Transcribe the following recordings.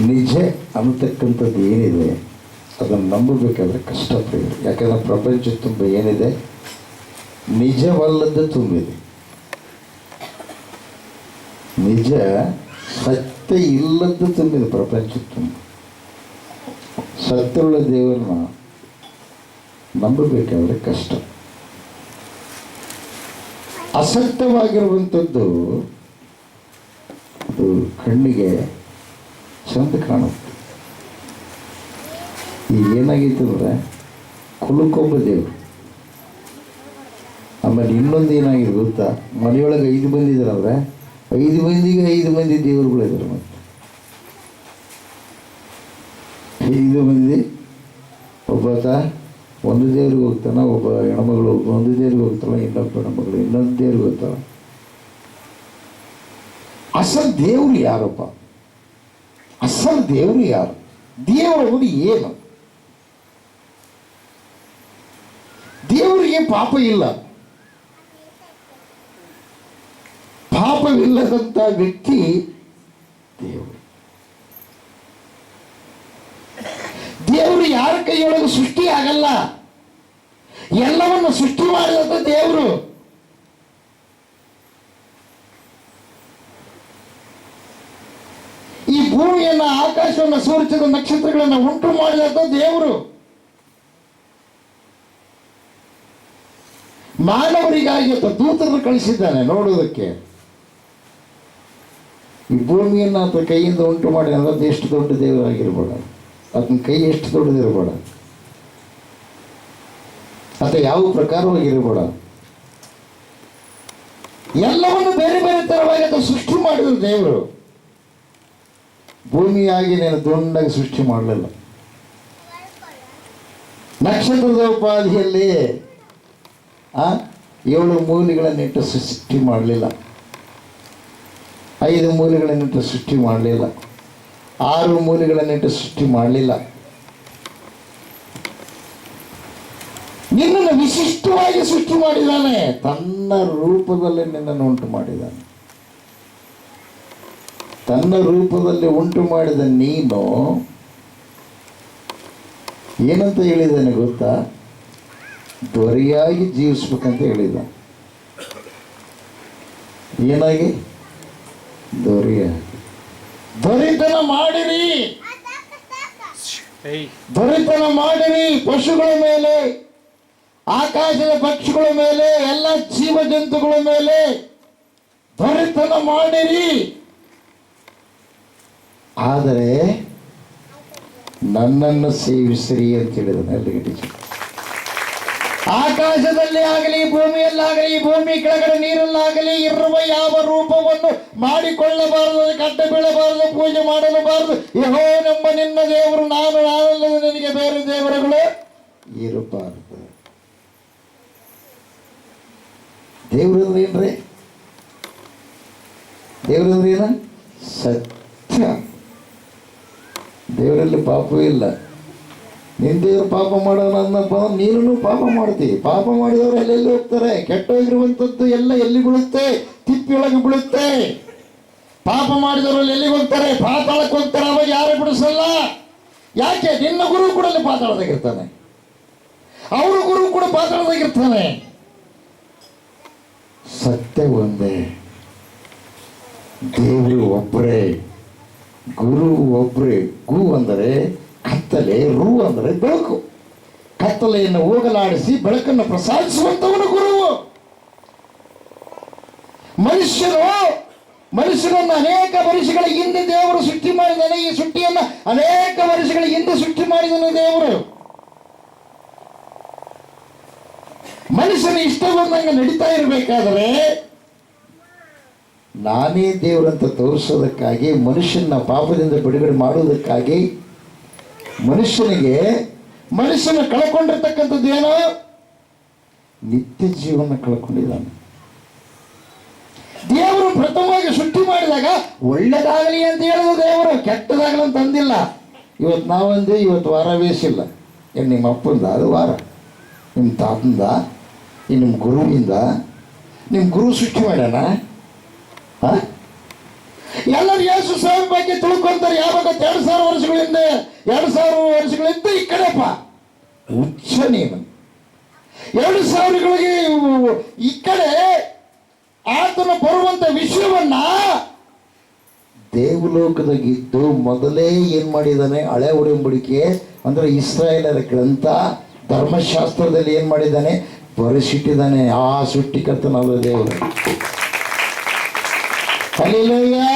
ನಿಜ ಅನ್ನತಕ್ಕಂಥದ್ದು ಏನಿದೆ ಅದನ್ನು ನಂಬಬೇಕಾದ್ರೆ ಕಷ್ಟಪಡಿದೆ. ಯಾಕಂದರೆ ಪ್ರಪಂಚ ತುಂಬ ಏನಿದೆ, ನಿಜವಲ್ಲದ್ದು ತುಂಬಿದೆ. ನಿಜ ಸತ್ಯ ಇಲ್ಲದ್ದು ತುಂಬಿದೆ ಪ್ರಪಂಚ ತುಂಬ. ಸತ್ಯವುಳ್ಳ ದೇವರನ್ನ ನಂಬಬೇಕಾದ್ರೆ ಕಷ್ಟ. ಅಸತ್ಯವಾಗಿರುವಂಥದ್ದು ಅದು ಕಣ್ಣಿಗೆ ಚಂದ ಕಾಣುತ್ತೆ. ಈಗ ಏನಾಗಿತ್ತು ಅಂದರೆ ಕುಲಕ್ಕೊಬ್ಬ ದೇವರು. ಆಮೇಲೆ ಇನ್ನೊಂದು ಏನಾಗಿದೆ ಗೊತ್ತಾ, ಮನೆಯೊಳಗೆ 5 ಮಂದಿ ಇದ್ದಾರಂದ್ರೆ 5 ಮಂದಿಗೆ 5 ಮಂದಿ ದೇವರುಗಳಿದ್ದಾರೆ. ಮತ್ತೆ 5 ಮಂದಿ ಒಬ್ಬಾತ ಒಂದು ದೇವ್ರಿಗೆ ಹೋಗ್ತಾನೆ, ಒಬ್ಬ ಹೆಣ್ಮಗಳು ಒಂದು ದೇವ್ರಿಗೆ ಹೋಗ್ತಾಳೆ, ಇನ್ನೊಬ್ಬ ಹೆಣ್ಮಗಳು ಇನ್ನೊಂದು ದೇವ್ರಿಗೆ ಹೋಗ್ತಾಳೆ. ಅಸಲ್ ದೇವರು ಯಾರಪ್ಪ? ಅಸಲ್ ದೇವರು ಯಾರು? ದೇವರು ಅನ್ನೋದು ಏನು? ದೇವರಿಗೆ ಪಾಪ ಇಲ್ಲ. ಪಾಪವಿಲ್ಲದಂಥ ವ್ಯಕ್ತಿ ದೇವರು. ದೇವರು ಯಾರ ಕೈಯೊಳಗೆ ಸೃಷ್ಟಿ ಆಗಲ್ಲ. ಎಲ್ಲವನ್ನು ಸೃಷ್ಟಿ ಮಾಡಿದಂಥ ದೇವರು. ಈ ಭೂಮಿಯನ್ನ, ಆಕಾಶವನ್ನು, ಸೂರ್ಯದ ನಕ್ಷತ್ರಗಳನ್ನು ಉಂಟು ಮಾಡಿದಂಥ ದೇವರು. ಮಾನವರಿಗಾಗಿ ದೂತರನ್ನು ಕಳಿಸಿದ್ದಾನೆ ನೋಡುವುದಕ್ಕೆ. ಈ ಭೂಮಿಯನ್ನು ಆತ ಕೈಯಿಂದ ಉಂಟು ಮಾಡಿ ಅನ್ನೋದು ಎಷ್ಟು ದೊಡ್ಡ ದೇವರಾಗಿರ್ಬೇಡ, ಆತನ ಕೈ ಎಷ್ಟು ದೊಡ್ಡದಿರಬೇಡ, ಆತ ಯಾವ ಪ್ರಕಾರವಾಗಿರಬೇಡ, ಎಲ್ಲವನ್ನು ಬೇರೆ ಬೇರೆ ತರವಾಗಿ ಆತ ಸೃಷ್ಟಿ ಮಾಡಿದ ದೇವರು. ಭೂಮಿಯಾಗಿ ನೀನು ದುಂಡಾಗಿ ಸೃಷ್ಟಿ ಮಾಡಲಿಲ್ಲ. ನಕ್ಷತ್ರದ ಉಪಾಧಿಯಲ್ಲಿ 7 ಮೂಲೆಗಳನ್ನಿಟ್ಟು ಸೃಷ್ಟಿ ಮಾಡಲಿಲ್ಲ, 5 ಮೂಲೆಗಳನ್ನಿಟ್ಟು ಸೃಷ್ಟಿ ಮಾಡಲಿಲ್ಲ, 6 ಮೂಲೆಗಳನ್ನಿಟ್ಟು ಸೃಷ್ಟಿ ಮಾಡಲಿಲ್ಲ. ನಿನ್ನನ್ನು ವಿಶಿಷ್ಟವಾಗಿ ಸೃಷ್ಟಿ ಮಾಡಿದ್ದಾನೆ. ತನ್ನ ರೂಪದಲ್ಲಿ ನಿನ್ನನ್ನು ಉಂಟು ಮಾಡಿದ್ದಾನೆ. ತನ್ನ ರೂಪದಲ್ಲಿ ಉಂಟು ಮಾಡಿದ ನೀನು ಏನಂತ ಹೇಳಿದ್ದಾನೆ ಗೊತ್ತಾ? ದೊರೆಯಾಗಿ ಜೀವಿಸ್ಬೇಕಂತ ಹೇಳಿದ. ಏನಾಗಿ? ದೊರೆಯಾಗಿ. ದೊರೆತನ ಮಾಡಿರಿ, ದೊರೆತನ ಮಾಡಿರಿ. ಪಶುಗಳ ಮೇಲೆ, ಆಕಾಶದ ಪಕ್ಷಿಗಳ ಮೇಲೆ, ಎಲ್ಲ ಜೀವ ಜಂತುಗಳ ಮೇಲೆ ದೊರೆತನ ಮಾಡಿರಿ. ಆದರೆ ನನ್ನನ್ನು ಸೇವಿಸಿರಿ ಅಂತ ಹೇಳಿದಾನೆ. ಅಲ್ಲಿ ಆಕಾಶದಲ್ಲಿ ಆಗಲಿ, ಭೂಮಿಯಲ್ಲಾಗಲಿ, ಭೂಮಿ ಕೆಳಗಡೆ ನೀರಲ್ಲಾಗಲಿ ಇರುವ ಯಾವ ರೂಪವನ್ನು ಮಾಡಿಕೊಳ್ಳಬಾರದು, ಅದಕ್ಕೆ ಅಡ್ಡ ಬೀಳಬಾರದು, ಪೂಜೆ ಮಾಡಲಬಾರದು. ಯೆಹೋವನೆಂಬ ನಿನ್ನ ದೇವರು ನಾನು, ನಾನಲ್ಲದೆ ನಿನಗೆ ಬೇರೆ ದೇವರುಗಳು ಇರಬಾರದು. ದೇವರಂದ್ರೆ ಏನ್ರಿ? ದೇವರಂದ್ರೆ ಏನ? ಸತ್ಯ. ದೇವರಲ್ಲಿ ಪಾಪವೇ ಇಲ್ಲ. ನಿನ್ನ ದೇವರು ಪಾಪ ಮಾಡೋಣ ಅನ್ನಪ್ಪ, ನೀನು ಪಾಪ ಮಾಡ್ತೀವಿ. ಪಾಪ ಮಾಡಿದವರು ಎಲ್ಲೆಲ್ಲಿ ಹೋಗ್ತಾರೆ? ಕೆಟ್ಟೋಗಿರುವಂಥದ್ದು ಎಲ್ಲ ಎಲ್ಲಿ ಬೀಳುತ್ತೆ? ತಿಪ್ಪಿಯೊಳಗೆ ಬೀಳುತ್ತೆ. ಪಾಪ ಮಾಡಿದವರು ಎಲ್ಲಿಗೆ ಹೋಗ್ತಾರೆ? ಪಾತಾಳಕ್ಕೆ ಹೋಗ್ತಾರೆ. ಅವಾಗ ಯಾರು ಬಿಡಿಸಲ್ಲ. ಯಾಕೆ? ನಿನ್ನ ಗುರು ಕೂಡ ಅಲ್ಲಿ ಪಾತಾಳದಾಗಿರ್ತಾನೆ, ಅವರ ಗುರು ಕೂಡ ಪಾತಾಳದಾಗಿರ್ತಾನೆ. ಸತ್ಯ ಒಂದೇ, ದೇವರು ಒಬ್ಬರೇ, ಗುರು ಒಬ್ಬರೇ. ಗು ಅಂದರೆ ಕತ್ತಲೆ, ರು ಅಂದರೆ ಬೆಳಕು. ಕತ್ತಲೆಯನ್ನು ಹೋಗಲಾಡಿಸಿ ಬೆಳಕನ್ನು ಪ್ರಸಾದಿಸುವಂತವನು ಗುರು. ಮನುಷ್ಯನನ್ನು ಅನೇಕ ವರ್ಷಗಳ ಹಿಂದೆ ದೇವರು ಸೃಷ್ಟಿ ಮಾಡಿದ್ದಾನೆ. ಈ ಸೃಷ್ಟಿಯನ್ನು ಅನೇಕ ವರ್ಷಗಳ ಹಿಂದೆ ಸೃಷ್ಟಿ ಮಾಡಿದ್ದಾನೆ ದೇವರು. ಮನುಷ್ಯನ ಇಷ್ಟ ಬಂದಂಗೆ ನಡೀತಾ ಇರಬೇಕಾದರೆ ನಾನೇ ದೇವರಂತ ತೋರಿಸೋದಕ್ಕಾಗಿ, ಮನುಷ್ಯನ ಪಾಪದಿಂದ ಬಿಡುಗಡೆ ಮಾಡುವುದಕ್ಕಾಗಿ, ಮನುಷ್ಯನ ಕಳ್ಕೊಂಡಿರ್ತಕ್ಕಂಥದ್ದು ಏನೋ ನಿತ್ಯ ಜೀವನ ಕಳ್ಕೊಂಡಿದ್ದಾನೆ. ದೇವರು ಪ್ರಥಮವಾಗಿ ಸೃಷ್ಟಿ ಮಾಡಿದಾಗ ಒಳ್ಳೆದಾಗಲಿ ಅಂತ ಹೇಳಿದ ದೇವರು, ಕೆಟ್ಟದಾಗಲಿ ಅಂತ ಅಂದಿಲ್ಲ. ಇವತ್ತು ನಾವಂದು ಇವತ್ತು ವಾರ ಬೇಸಿಲ್ಲ. ಏನು ನಿಮ್ಮ ಅಪ್ಪಂದ ಅದು ವಾರ, ನಿಮ್ಮ ತಾತಂದ, ನಿಮ್ಮ ಗುರುವಿಂದ? ನಿಮ್ಮ ಗುರು ಸೃಷ್ಟಿ ಮಾಡ್ಯಾನ? ಎಲ್ಲರೂ ಯೇಸು ಯೇಸು ಸ್ವಾಮಿ ಬಗ್ಗೆ ತಿಳ್ಕೊಂತಾರೆ ಯಾವಾಗ 2000 ವರ್ಷಗಳಿಂದ 2000 ವರ್ಷಗಳಿಂದ ಈ ಕಡೆಪ್ಪ ಹುಚ್ಚ ನೀನು 2000ಗಳಿಗೆ ಈ ಕಡೆ ಆತನ ಬರುವಂತ ವಿಷಯವನ್ನ ದೇವಲೋಕದಾಗಿದ್ದು ಮೊದಲೇ ಏನ್ ಮಾಡಿದ್ದಾನೆ, ಹಳೆ ಒಡಂಬಡಿಕೆ ಅಂದ್ರೆ ಇಸ್ರಾಯೇಲರ ಗ್ರಂಥ ಧರ್ಮಶಾಸ್ತ್ರದಲ್ಲಿ ಏನ್ ಮಾಡಿದ್ದಾನೆ, ಬರೆಸಿಟ್ಟಿದ್ದಾನೆ. ಆ ಸೃಷ್ಟಿಕರ್ತನಾದ ದೇವರು. ಹಲ್ಲೆಲೂಯಾ,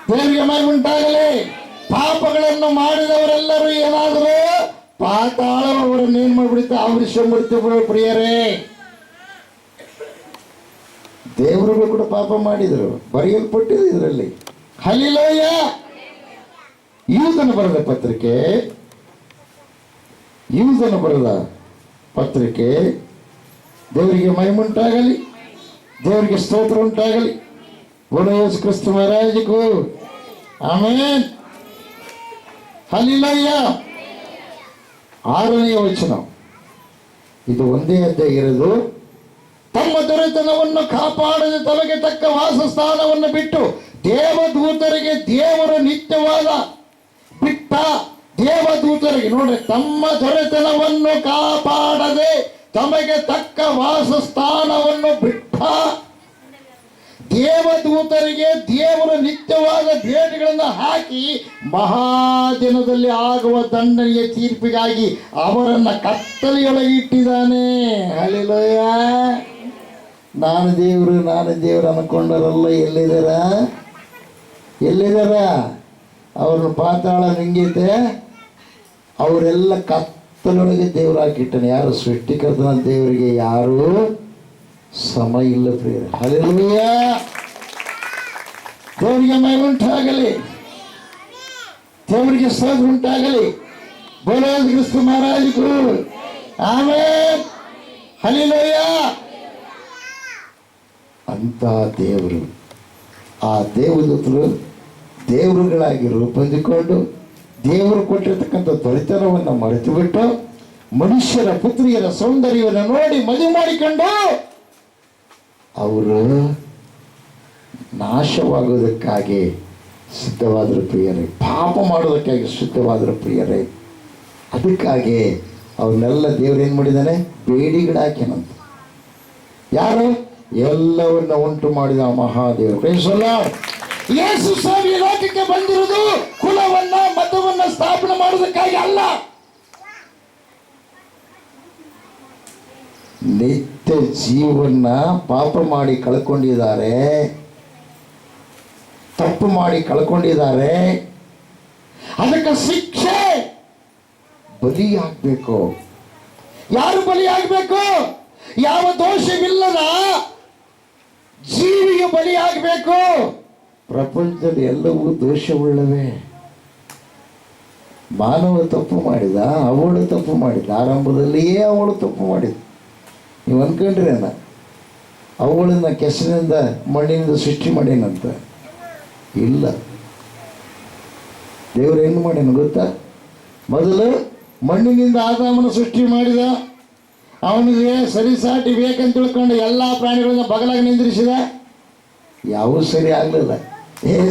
ದೇವರಿಗೆ ಮಹಿಮೆ ಉಂಟಾಗಲಿ. ಪಾಪಗಳನ್ನು ಮಾಡಿದವರೆಲ್ಲರೂ ಏನಾದರೂ ಪಾತಾಳ ಅವರನ್ನು ಏನ್ ಮಾಡ್ಬಿಡುತ್ತೆ, ಆವರಿಸಿಬಿಡುತ್ತೆ. ಪ್ರಿಯರೇ, ದೇವರುಗಳು ಕೂಡ ಪಾಪ ಮಾಡಿದರು, ಬರೆಯಲ್ಪಟ್ಟಿದೆ ಇದರಲ್ಲಿ. ಹಲ್ಲೆಲೂಯಾ. ಯೂದನು ಬರೆದ ಪತ್ರಿಕೆ, ಯೂದನು ಬರೆದ ಪತ್ರಿಕೆ. ದೇವರಿಗೆ ಮಹಿಮೆ ಉಂಟಾಗಲಿ, ದೇವರಿಗೆ ಸ್ತೋತ್ರ ಉಂಟಾಗಲಿ. ಬೋಲೋ ಯೇಸು ಕ್ರಿಸ್ತ ಮಹಾರಾಜಗೂ ಆಮೆನ್. ಹಲ್ಲೆಲೂಯಾ. 6ನೇ ವಚನ, ಇದು ಒಂದೇ ಅಧ್ಯಾಯ ಇರೋದು. ತಮ್ಮ ದೊರೆತನವನ್ನು ಕಾಪಾಡದೆ ತಮಗೆ ತಕ್ಕ ವಾಸಸ್ಥಾನವನ್ನು ಬಿಟ್ಟು ದೇವದೂತರಿಗೆ ದೇವರ ನಿತ್ಯವಾದ ಬಿಟ್ಟ ದೇವದೂತರಿಗೆ, ನೋಡ್ರಿ, ತಮ್ಮ ದೊರೆತನವನ್ನು ಕಾಪಾಡದೆ ತಮಗೆ ತಕ್ಕ ವಾಸಸ್ಥಾನವನ್ನು ಬಿಟ್ಟ ದೇವದೂತರಿಗೆ ದೇವರ ನಿತ್ಯವಾದ ಭೇಟಿಗಳನ್ನು ಹಾಕಿ ಮಹಾದಿನದಲ್ಲಿ ಆಗುವ ದಂಡನೆಯ ತೀರ್ಪಿಗಾಗಿ ಅವರನ್ನ ಕತ್ತಲೆಯೊಳಗೆ ಇಟ್ಟಿದ್ದಾನೆ. ಹಲ್ಲೆಲೂಯಾ. ನಾನು ದೇವರು ಅನ್ಕೊಂಡರಲ್ಲ, ಎಲ್ಲಿದಾರ ಅವ್ರನ್ನ ಪಾತಾಳ ನುಂಗೈತೆ, ಅವರೆಲ್ಲ ಕತ್ತಲೊಳಗೆ ದೇವ್ರು ಹಾಕಿಟ್ಟಾನೆ. ಯಾರು? ಸೃಷ್ಟಿಕರ್ತನ ದೇವರಿಗೆ ಯಾರು ಸಮ ಇಲ್ಲ ಪ್ರಿಯರೇ. ಹಲ್ಲೆಲೂಯಾ. ದೇವರಿಗೆ ಮಹಿಮೆ ಉಂಟಾಗಲಿ, ದೇವರಿಗೆ ಸ್ತೋತ್ರ ಉಂಟಾಗಲಿ. ಬೋಲೋ ಯೇಸು ಕ್ರಿಸ್ತ ಮಹಾರಾಜಗೂ ಆಮೆನ್. ಹಲ್ಲೆಲೂಯಾ. ಅಂತ ದೇವರು, ಆ ದೇವದೂತರು ದೇವರುಗಳಾಗಿ ರೂಪೊಂದಿಕೊಂಡು ದೇವರು ಕೊಟ್ಟಿರ್ತಕ್ಕಂಥ ದೊರೆತನವನ್ನು ಮರೆತು ಬಿಟ್ಟು ಮನುಷ್ಯರ ಪುತ್ರಿಯರ ಸೌಂದರ್ಯವನ್ನು ನೋಡಿ ಮದುವೆ ಮಾಡಿಕೊಂಡು ಅವರು ನಾಶವಾಗುವುದಕ್ಕಾಗಿ ಸಿದ್ಧವಾದರು ಪ್ರಿಯರೇ, ಪಾಪ ಮಾಡೋದಕ್ಕಾಗಿ ಸಿದ್ಧವಾದರು ಪ್ರಿಯರೇ. ಅದಕ್ಕಾಗಿ ಅವನ್ನೆಲ್ಲ ದೇವರು ಏನು ಮಾಡಿದ್ದಾನೆ, ಬೇಡಿಗಳಾಕ್ಯನಂತ. ಯಾರು? ಎಲ್ಲವನ್ನ ಉಂಟು ಮಾಡಿದ ಮಹಾದೇವರು. ಯೇಸು ಸ್ವಾಮಿ ಲೋಕಕ್ಕೆ ಬಂದಿರುವುದು ಕುಲವನ್ನ ಮತವನ್ನ ಸ್ಥಾಪನೆ ಮಾಡುವುದಕ್ಕಾಗಿ ಅಲ್ಲ, ನಿತ್ಯ ಜೀವನ ಪಾಪ ಮಾಡಿ ಕಳ್ಕೊಂಡಿದ್ದಾರೆ, ತಪ್ಪು ಮಾಡಿ ಕಳ್ಕೊಂಡಿದ್ದಾರೆ. ಅದಕ್ಕೆ ಶಿಕ್ಷೆ ಬಲಿಯಾಗಬೇಕು. ಯಾರು ಬಲಿಯಾಗಬೇಕು? ಯಾವ ದೋಷವಿಲ್ಲದ ಜೀವಿಗೆ ಬಲಿಯಾಗಬೇಕು. ಪ್ರಪಂಚದಲ್ಲಿ ಎಲ್ಲವೂ ದೋಷವುಳ್ಳವೇ. ಮಾನವ ತಪ್ಪು ಮಾಡಿದ, ಅವಳು ತಪ್ಪು ಮಾಡಿದ. ಆರಂಭದಲ್ಲಿಯೇ ಅವಳು ತಪ್ಪು ಮಾಡಿದ. ನೀವು ಅನ್ಕೊಂಡ್ರಿ ಅನ್ನ ಅವುಗಳನ್ನ ಕೆಸರಿನಿಂದ ಮಣ್ಣಿನಿಂದ ಸೃಷ್ಟಿ ಮಾಡೇನಂತ? ಇಲ್ಲ. ದೇವರು ಏನು ಮಾಡ್ಯಾನ ಗೊತ್ತಾ? ಮೊದಲು ಮಣ್ಣಿನಿಂದ ಆದಾಮನ ಸೃಷ್ಟಿ ಮಾಡಿದ. ಅವನಿಗೆ ಸರಿಸಾಟಿ ಬೇಕಂತ ತಿಳ್ಕೊಂಡು ಎಲ್ಲ ಪ್ರಾಣಿಗಳನ್ನ ಬಗಲಾಗಿ ನಿಂದ್ರಿಸಿದ. ಯಾವ ಸರಿ ಆಗಲಿಲ್ಲ.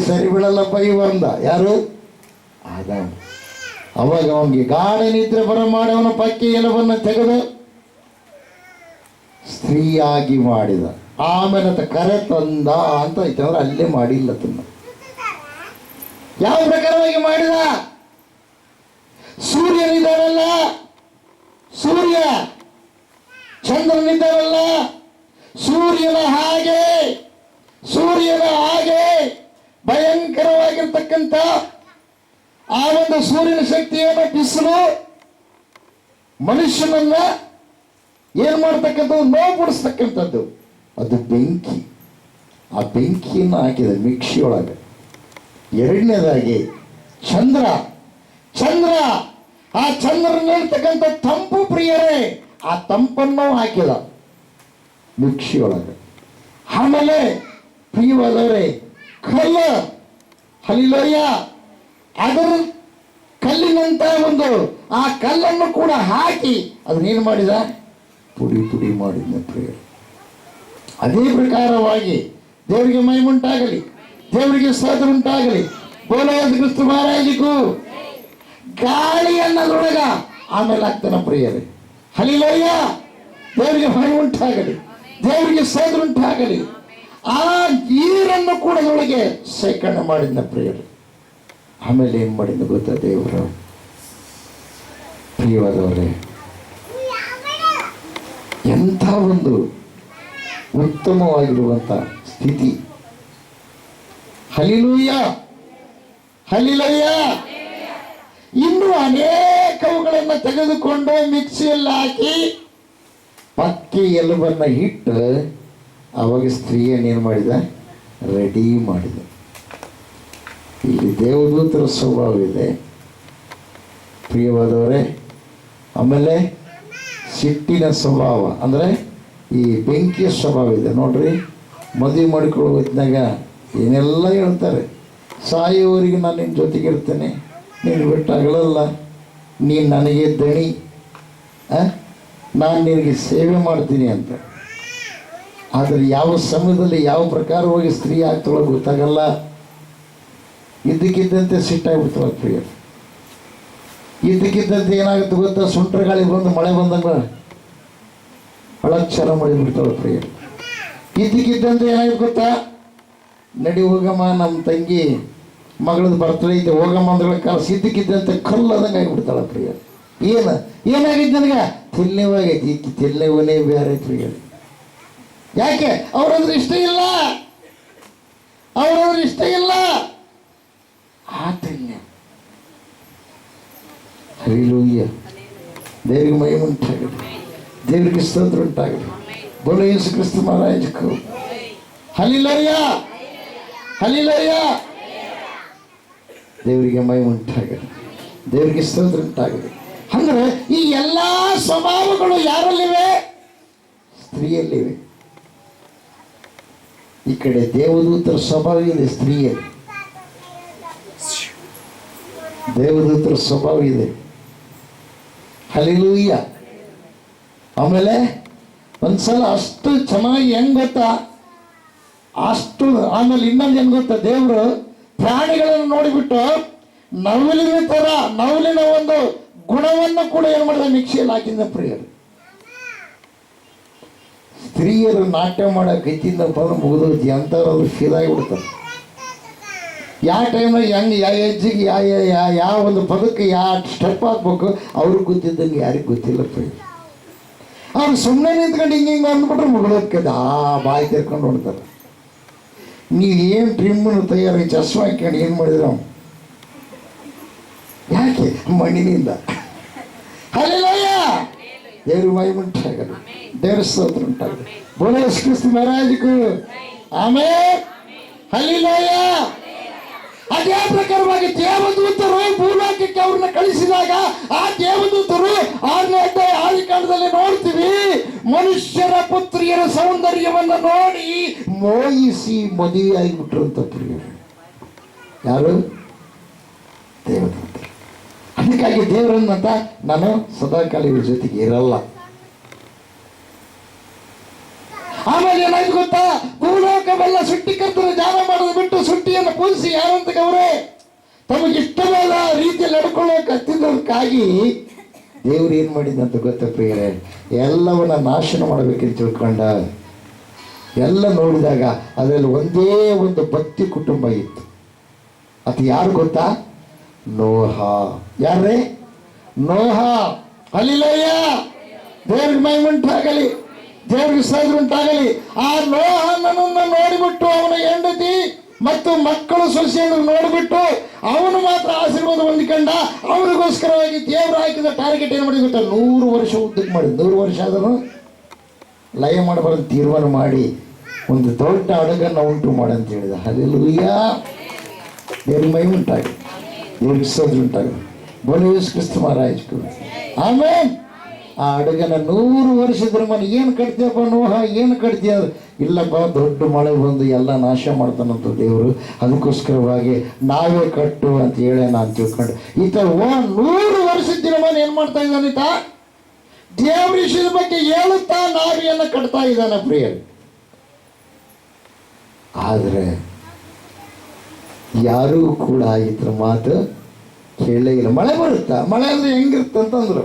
ಸರಿ ಬಿಡಲ್ಲಪ್ಪ ಇವ ಅಂದ. ಯಾರು? ಆದಾಮ. ಅವಾಗ ಅವನಿಗೆ ಗಾಢ ನಿದ್ರೆ ಬರ ಮಾಡಿ ಅವನ ಪಕ್ಕಿ ಎಲವನ್ನು ತೆಗೆದು ಸ್ತ್ರೀಯಾಗಿ ಮಾಡಿದ. ಆಮೇಲೆ ಕರೆ ತಂದ ಅಂತ ಐತಂದ್ರೆ ಅಲ್ಲೇ ಮಾಡಿಲ್ಲ ತನ್ನ. ಯಾವ ಪ್ರಕಾರವಾಗಿ ಮಾಡಿದ? ಸೂರ್ಯನಿದ್ದಾನಲ್ಲ, ಸೂರ್ಯ ಚಂದ್ರನಿದ್ದಾನಲ್ಲ, ಸೂರ್ಯನ ಹಾಗೆ ಭಯಂಕರವಾಗಿರ್ತಕ್ಕಂಥ ಆ ಒಂದು ಸೂರ್ಯನ ಶಕ್ತಿಯನ್ನು ಬಿಸಿಲು ಮನುಷ್ಯನನ್ನ ಏನ್ ಮಾಡ್ತಕ್ಕಂಥದ್ದು? ನೋವುಪಡಿಸ್ತಕ್ಕಂಥದ್ದು. ಅದು ಬೆಂಕಿ. ಆ ಬೆಂಕಿಯನ್ನು ಹಾಕಿದ ಮಿಕ್ಸಿಯೊಳಗೆ. ಎರಡನೇದಾಗಿ ಚಂದ್ರ. ಆ ಚಂದ್ರನಲ್ಲಿರ್ತಕ್ಕಂಥ ತಂಪು ಪ್ರಿಯರೇ, ಆ ತಂಪನ್ನು ಹಾಕಿದ ಮಿಕ್ಸಿಯೊಳಗೆ. ಆಮೇಲೆ ಪ್ರಿಯವಾದವರೇ, ಕಲ್ಲು. ಹಲ್ಲೆಲೂಯಾ. ಅದರ ಕಲ್ಲಿನಂತ ಒಂದು ಆ ಕಲ್ಲನ್ನು ಕೂಡ ಹಾಕಿ ಅದನ್ನೇನು ಮಾಡಿದ? ಪುಡಿ ಮಾಡಿದ ಪ್ರಿಯರೇ. ಅದೇ ಪ್ರಕಾರವಾಗಿ ದೇವರಿಗೆ ಮಹಿಮೆ ಉಂಟಾಗಲಿ. ದೇವರಿಗೆ ಸ್ತೋತ್ರ ಉಂಟಾಗಲಿ. ಬೋಲೋ ಯೇಸು ಕ್ರಿಸ್ತ ಮಹಾರಾಜಗೂ. ಗಾಳಿ ಅನ್ನೋದ್ರೊಳಗ ಆಮೇಲೆ ಆಗ್ತಾನೆ ಪ್ರಿಯರೇ. ಹಲ್ಲೆಲೂಯಾ. ದೇವರಿಗೆ ಮಹಿಮೆ ಉಂಟಾಗಲಿ, ದೇವರಿಗೆ ಸ್ತೋತ್ರ ಉಂಟಾಗಲಿ. ಆ ನೀರನ್ನು ಕೂಡ ಅದರೊಳಗೆ ಶೇಖರಣೆ ಮಾಡಿದ್ನ ಪ್ರಿಯರೇ. ಆಮೇಲೆ ಏನ್ ಮಾಡಿದ್ನ ಗೊತ್ತಾ ದೇವರು? ಪ್ರಿಯವಾದವರೇ, ಎಂಥ ಒಂದು ಉತ್ತಮವಾಗಿರುವಂತ ಸ್ಥಿತಿ. Hallelujah, hallelujah. ಇನ್ನು ಅನೇಕವುಗಳನ್ನು ತೆಗೆದುಕೊಂಡು ಮಿಕ್ಸಿಯಲ್ಲಿ ಹಾಕಿ ಪಕ್ಕಿ ಎಲುಬನ್ನ ಇಟ್ಟು ಅವಾಗ ಸ್ತ್ರೀಯನ್ನೇನು ಮಾಡಿದ? ರೆಡಿ ಮಾಡಿದ. ಇಲ್ಲಿ ದೇವದೂತರ ಸ್ವಭಾವ ಇದೆ ಪ್ರಿಯವಾದವರೇ. ಆಮೇಲೆ ಸಿಟ್ಟಿನ ಸ್ವಭಾವ ಅಂದರೆ ಈ ಬೆಂಕಿಯ ಸ್ವಭಾವ ಇದೆ ನೋಡ್ರಿ. ಮದುವೆ ಮಾಡಿಕೊಳ್ಳೋ ಹೊತ್ತಿನಾಗ ಏನೆಲ್ಲ ಹೇಳ್ತಾರೆ, ಸಾಯುವವರಿಗೆ ನಾನು ನಿನ್ನ ಜೊತೆಗಿರ್ತೇನೆ, ನೀನು ಬಿಟ್ಟಾಗಲಲ್ಲ, ನೀನು ನನಗೆ ದಣಿ, ನಾನು ನಿನಗೆ ಸೇವೆ ಮಾಡ್ತೀನಿ ಅಂತ. ಆದರೆ ಯಾವ ಸಮಯದಲ್ಲಿ ಯಾವ ಪ್ರಕಾರವಾಗಿ ಸ್ತ್ರೀ ಆಗ್ತಾಳೋ ಗೊತ್ತಾಗಲ್ಲ. ಇದ್ದಕ್ಕಿದ್ದಂತೆ ಸಿಟ್ಟಾಗ್ಬಿಡ್ತಾಳೆ ಪ್ರಿಯ. ಇದ್ದಕ್ಕಿದ್ದಂತೆ ಏನಾಗುತ್ತೆ ಗೊತ್ತಾ? ಸುಂಟ್ರ ಗಾಳಿ ಬಂದು ಮಳೆ ಬಂದಂಗ ಅಳಕ್ಷರ ಮಾಡಿಬಿಡ್ತಾಳೆ ಪ್ರಿಯ. ಇದ್ದಕ್ಕಿದ್ದಂತೆ ಏನಾಗುತ್ತೆ ಗೊತ್ತಾ? ನಡಿ ಹೋಗಮ್ಮ, ನಮ್ಮ ತಂಗಿ ಮಗಳದ್ದು ಬರ್ತಡೇ ಐತೆ, ಹೋಗಮ್ಮ ಅಂದ್ರ ಕಾಲ ಸಿದ್ದಕ್ಕಿದ್ದಂತೆ ಕಲ್ಲದಂಗೆ ಆಗಿಬಿಡ್ತಾಳೆ ಪ್ರಿಯ. ಏನಾಗಿದ್ದು ನನಗೆ? ತಿಲ್ನೇವಾಗೈತಿ. ಈಕಿ ತಿಲ್ನೇವನೇ ಬೇರೆ ಪ್ರಿಯ. ಯಾಕೆ? ಅವ್ರಂದ್ರೆ ಇಷ್ಟ ಇಲ್ಲ, ಅವ್ರಂದ್ರೆ ಇಷ್ಟ ಇಲ್ಲ. ಆತನ್ಯ ಹಲ್ಲೆಲೂಯಾ. ದೇವರಿಗೆ ಮಹಿಮೆ ಉಂಟಾಗಲಿ, ದೇವರಿಗೆ ಸ್ತೋತ್ರ ಉಂಟಾಗಲಿ. ಬೋಲೋ ಯೇಸು ಕ್ರಿಸ್ತ ಮಹಾರಾಜಕ್ಕೂ. Hallelujah, hallelujah. ದೇವರಿಗೆ ಮಹಿಮೆ ಉಂಟಾಗಲಿ, ದೇವರಿಗೆ ಸ್ತೋತ್ರ ಉಂಟಾಗಲಿ. ಅಂದ್ರೆ ಈ ಎಲ್ಲ ಸ್ವಭಾವಗಳು ಯಾರಲ್ಲಿವೆ? ಸ್ತ್ರೀಯಲ್ಲಿವೆ. ಈ ಕಡೆ ದೇವದೂತರ ಸ್ವಭಾವ ಇದೆ ಸ್ತ್ರೀಯಲ್ಲಿ, ದೇವದೂತರ ಸ್ವಭಾವ ಇದೆ. ಹಲ್ಲೆಲೂಯಾ. ಆಮೇಲೆ ಒಂದ್ಸಲ ಅಷ್ಟು ಚೆನ್ನಾಗಿ ಹೆಂಗ್ ಗೊತ್ತಾ? ಅಷ್ಟು ಆಮೇಲೆ ಇನ್ನೊಂದು ಹೆಂಗ್ ಗೊತ್ತಾ? ದೇವರು ಪ್ರಾಣಿಗಳನ್ನು ನೋಡಿಬಿಟ್ಟು ನವಲಿನ ಒಂದು ಗುಣವನ್ನು ಕೂಡ ಏನು ಮಾಡಿದ? ಮಿಕ್ಸಿಯಲ್ಲಿ ಹಾಕಿದ ಪ್ರಿಯರು. ಸ್ತ್ರೀಯರು ನಾಟ್ಯ ಮಾಡೋ ಕೈತಿಂದ ಪದ ಮುಗಿದೋತಿ ಅಂಥವ್ರು ಫೀಲ್ ಆಗಿಬಿಡ್ತಾರೆ. ಯಾವ ಟೈಮ್ನಾಗ ಹೆಂಗೆ, ಯಾವ ಹೆಜ್ಜೆಗೆ, ಯಾವ ಒಂದು ಪದಕ್ಕೆ ಯಾವ ಸ್ಟೆಪ್ ಹಾಕ್ಬೇಕು ಅವ್ರಿಗೆ ಗೊತ್ತಿದ್ದಂಗೆ ಯಾರಿಗೆ ಗೊತ್ತಿಲ್ಲ ಪ್ರಿಯ. ಅವ್ರು ಸುಮ್ಮನೆ ನಿಂತ್ಕೊಂಡು ಹಿಂಗೆ ಅಂದ್ಬಿಟ್ರೆ ಮುಗಿದೋಗ್ತದೆ. ಬಾಯಿ ತೆರ್ಕೊಂಡು ಹೊಡ್ತಾರೆ. ನೀವು ಏನು ಟ್ರಿಮ್ಮನ್ನು ತಯಾರಿ ಚಸ್ಮ ಹಾಕ್ಕೊಂಡು ಏನು ಮಾಡಿದ್ರು ಅವ್ನು? ಯಾಕೆ? ಮಣ್ಣಿನಿಂದ. ಹಲ್ಲೆಲೂಯಾ. ದೇವ್ರ ಮಹಿಮೆ ಉಂಟಾಗಲಿ, ದೇವರ ಸ್ತೋತ್ರ ಉಂಟಾಗಲಿ. ಬೋಲೋ ಯೇಸು ಕ್ರಿಸ್ತ ಮಹಾರಾಜಕ್ಕೂ. ಆಮೆನ್. ಹಲ್ಲೆಲೂಯಾ. ಅದೇ ಪ್ರಕಾರವಾಗಿ ದೇವದೂತರು ಭೂಲೋಕಕ್ಕೆ ಅವ್ರನ್ನ ಕಳಿಸಿದಾಗ ಆ ದೇವದೂತರು 6ನೇ ಅಧ್ಯಾಯ 6ನೇ ಕಾಂಡದಲ್ಲಿ ನೋಡ್ತೀವಿ, ಮನುಷ್ಯರ ಪುತ್ರಿಯರ ಸೌಂದರ್ಯವನ್ನು ನೋಡಿ ಮೋಹಿಸಿ ಮದುವೆ ಆಗಿಬಿಟ್ರು ಅಂತ ಪ್ರಿಯರು. ಯಾರು? ದೇವದೂತರು. ಅದಕ್ಕಾಗಿ ದೇವರನ್ನಂತ ನಾನು ಸದಾಕಾಲ ಇವ್ರ ಜೊತೆಗೆ ಇರಲ್ಲ. ಆಮೇಲೆ ಏನಾಯ್ತು ಗೊತ್ತಾ? ಭೂಲೋಕವೆಲ್ಲ ಸೃಷ್ಟಿಕರ್ತನ ಧ್ಯಾನ ಮಾಡೋದು ಬಿಟ್ಟು ಸೃಷ್ಟಿಯನ್ನು ಪೂಜಿಸಿ ಯಾರಂತ ಅವರೇ ತಮಗಿಷ್ಟವಾದ ರೀತಿಯಲ್ಲಿ ನಡ್ಕೊಳ್ಳೋಕೆ ಹತ್ತಿದ್ದಕ್ಕಾಗಿ ದೇವ್ರು ಏನು ಮಾಡಿದಂತ ಗೊತ್ತಾ ಪ್ರಿಯರೇ? ಎಲ್ಲವನ್ನ ನಾಶನ ಮಾಡಬೇಕಂತ ತಿಳ್ಕೊಂಡ. ಎಲ್ಲ ನೋಡಿದಾಗ ಅದರಲ್ಲಿ ಒಂದೇ ಒಂದು ಭಕ್ತಿ ಕುಟುಂಬ ಇತ್ತು. ಅದು ಯಾರು ಗೊತ್ತಾ? ನೋಹ. ಯಾರೇ? ನೋಹ. ಹಲ್ಲೆಲೂಯಾ. ದೇವ್ರಿಗೆ ಮಹಿಮೆ ಉಂಟಾಗಲಿ, ದೇವರಿಗೆ ಸ್ತೋತ್ರ ಉಂಟಾಗಲಿ. ಆ ನೋಹನನ್ನು ನೋಡಿಬಿಟ್ಟು ಅವನ ಹೆಂಡತಿ ಮತ್ತು ಮಕ್ಕಳು ಸೊಸೆಯನ್ನು ನೋಡಿಬಿಟ್ಟು ಅವನು ಮಾತ್ರ ಆಶೀರ್ವಾದ ಹೊಂದಿಕೊಂಡ. ಅವರಿಗೋಸ್ಕರವಾಗಿ ದೇವರು ಹಾಕಿದ ಟಾರ್ಗೆಟ್ ಏನು ಮಾಡಿ ಗೊತ್ತಾ? 100 ವರ್ಷ ಉದ್ದಕ್ಕೆ ಮಾಡಿ 100 ವರ್ಷ ಆದರೂ ಲಯ ಮಾಡಬಾರ್ದು ತೀರ್ಮಾನ ಮಾಡಿ ಒಂದು ದೊಡ್ಡ ಹಡಗನ್ನು ಉಂಟು ಮಾಡಂತ ಹೇಳಿದ. ಹಲ್ಲೆಲೂಯಾ. ದೇವ್ರಿಗೆ ಮಹಿಮೆ ಉಂಟಾಗಲಿ, ದೇವರಿಗೆ ಸ್ತೋತ್ರ ಉಂಟಾಗಲಿ. ಬೋಲೋ ಯೇಸು ಕ್ರಿಸ್ತ ಮಹಾರಾಜಕ್ಕೂ. ಆಮೇನ್. ಆ ಹಡಗನ 100 ವರ್ಷದ ಮನೆ ಏನು ಕಟ್ತೀಯಪ್ಪ ನೋಹ, ಏನು ಕಟ್ತೀಯ? ಇಲ್ಲಪ್ಪ, ದೊಡ್ಡ ಮಳೆ ಬಂದು ಎಲ್ಲ ನಾಶ ಮಾಡ್ತಾನಂತ ದೇವರು, ಅದಕ್ಕೋಸ್ಕರವಾಗಿ ನಾವೇ ಕಟ್ಟು ಅಂತ ಹೇಳಿ ನಾನು ತಿಳ್ಕೊಂಡು ಈತ 100 ವರ್ಷದ ದಿನಮಾನ ಏನು ಮಾಡ್ತಾ ಇದ್ದಾನೆ? ಈತ ದೇವ್ರ ವಿಷಯದ ಬಗ್ಗೆ ಹೇಳುತ್ತಾ ನಾವಿಯನ್ನು ಕಟ್ತಾ ಇದ್ದಾನೆ ಪ್ರಿಯರು. ಆದರೆ ಯಾರಿಗೂ ಕೂಡ ಇದ್ರ ಮಾತು ಕೇಳೇ ಇಲ್ಲ. ಮಳೆ ಬರುತ್ತಾ? ಮಳೆ ಅಂದರೆ ಹೆಂಗಿರುತ್ತಂತಂದ್ರು.